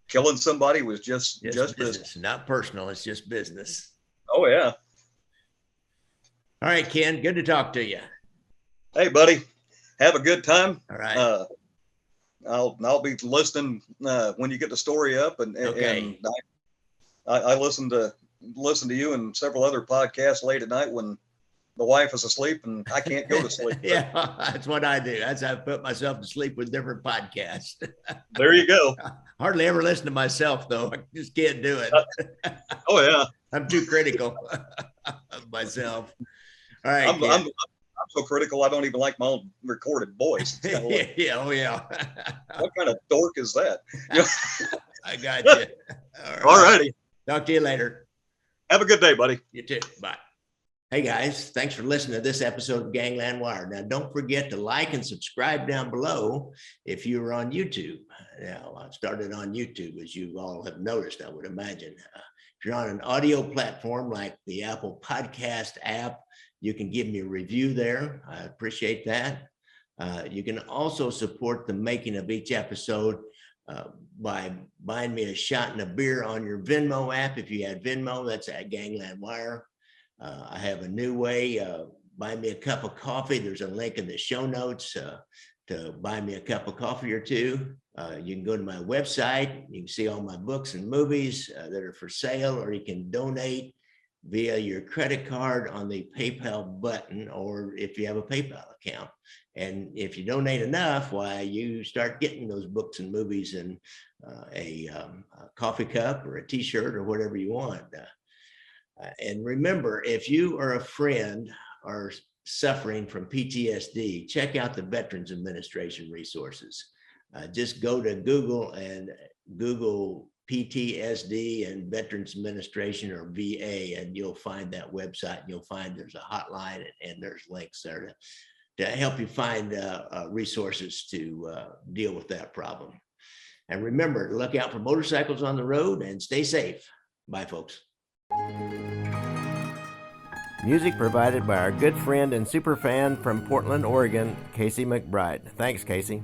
killing somebody was just business, not personal. It's just business. Oh yeah. All right, Ken, good to talk to you. Hey, buddy, have a good time. All right. I'll be listening when you get the story up, and okay. and I listen to you and several other podcasts late at night when the wife is asleep and I can't go to sleep. Yeah, that's what I do. That's how I put myself to sleep with different podcasts. There you go. Hardly ever listen to myself though. I just can't do it. Oh yeah, I'm too critical of myself. All right, I'm so critical. I don't even like my own recorded voice. Like, yeah, oh yeah. What kind of dork is that? I got you. All righty. Talk to you later. Have a good day, buddy. You too. Bye. Hey guys, thanks for listening to this episode of Gangland Wire. Now, don't forget to like and subscribe down below if you're on YouTube. Now, I started on YouTube, as you all have noticed, I would imagine. If you're on an audio platform like the Apple Podcast app, you can give me a review there. I appreciate that. You can also support the making of each episode by buying me a shot and a beer on your Venmo app. If you had Venmo, that's at Gangland Wire. I have a new way, buy me a cup of coffee. There's a link in the show notes to buy me a cup of coffee or two. You can go to my website. You can see all my books and movies that are for sale, or you can donate via your credit card on the PayPal button, or if you have a PayPal account. And if you donate enough, why, you start getting those books and movies in a coffee cup or a t-shirt or whatever you want. And remember, if you are a friend or suffering from PTSD, check out the Veterans Administration resources. Just go to Google and Google PTSD and Veterans Administration, or VA, and you'll find that website. And you'll find there's a hotline and there's links there to help you find resources to deal with that problem. And remember to look out for motorcycles on the road and stay safe. Bye, folks. Music provided by our good friend and super fan from Portland, Oregon, Casey McBride. Thanks, Casey.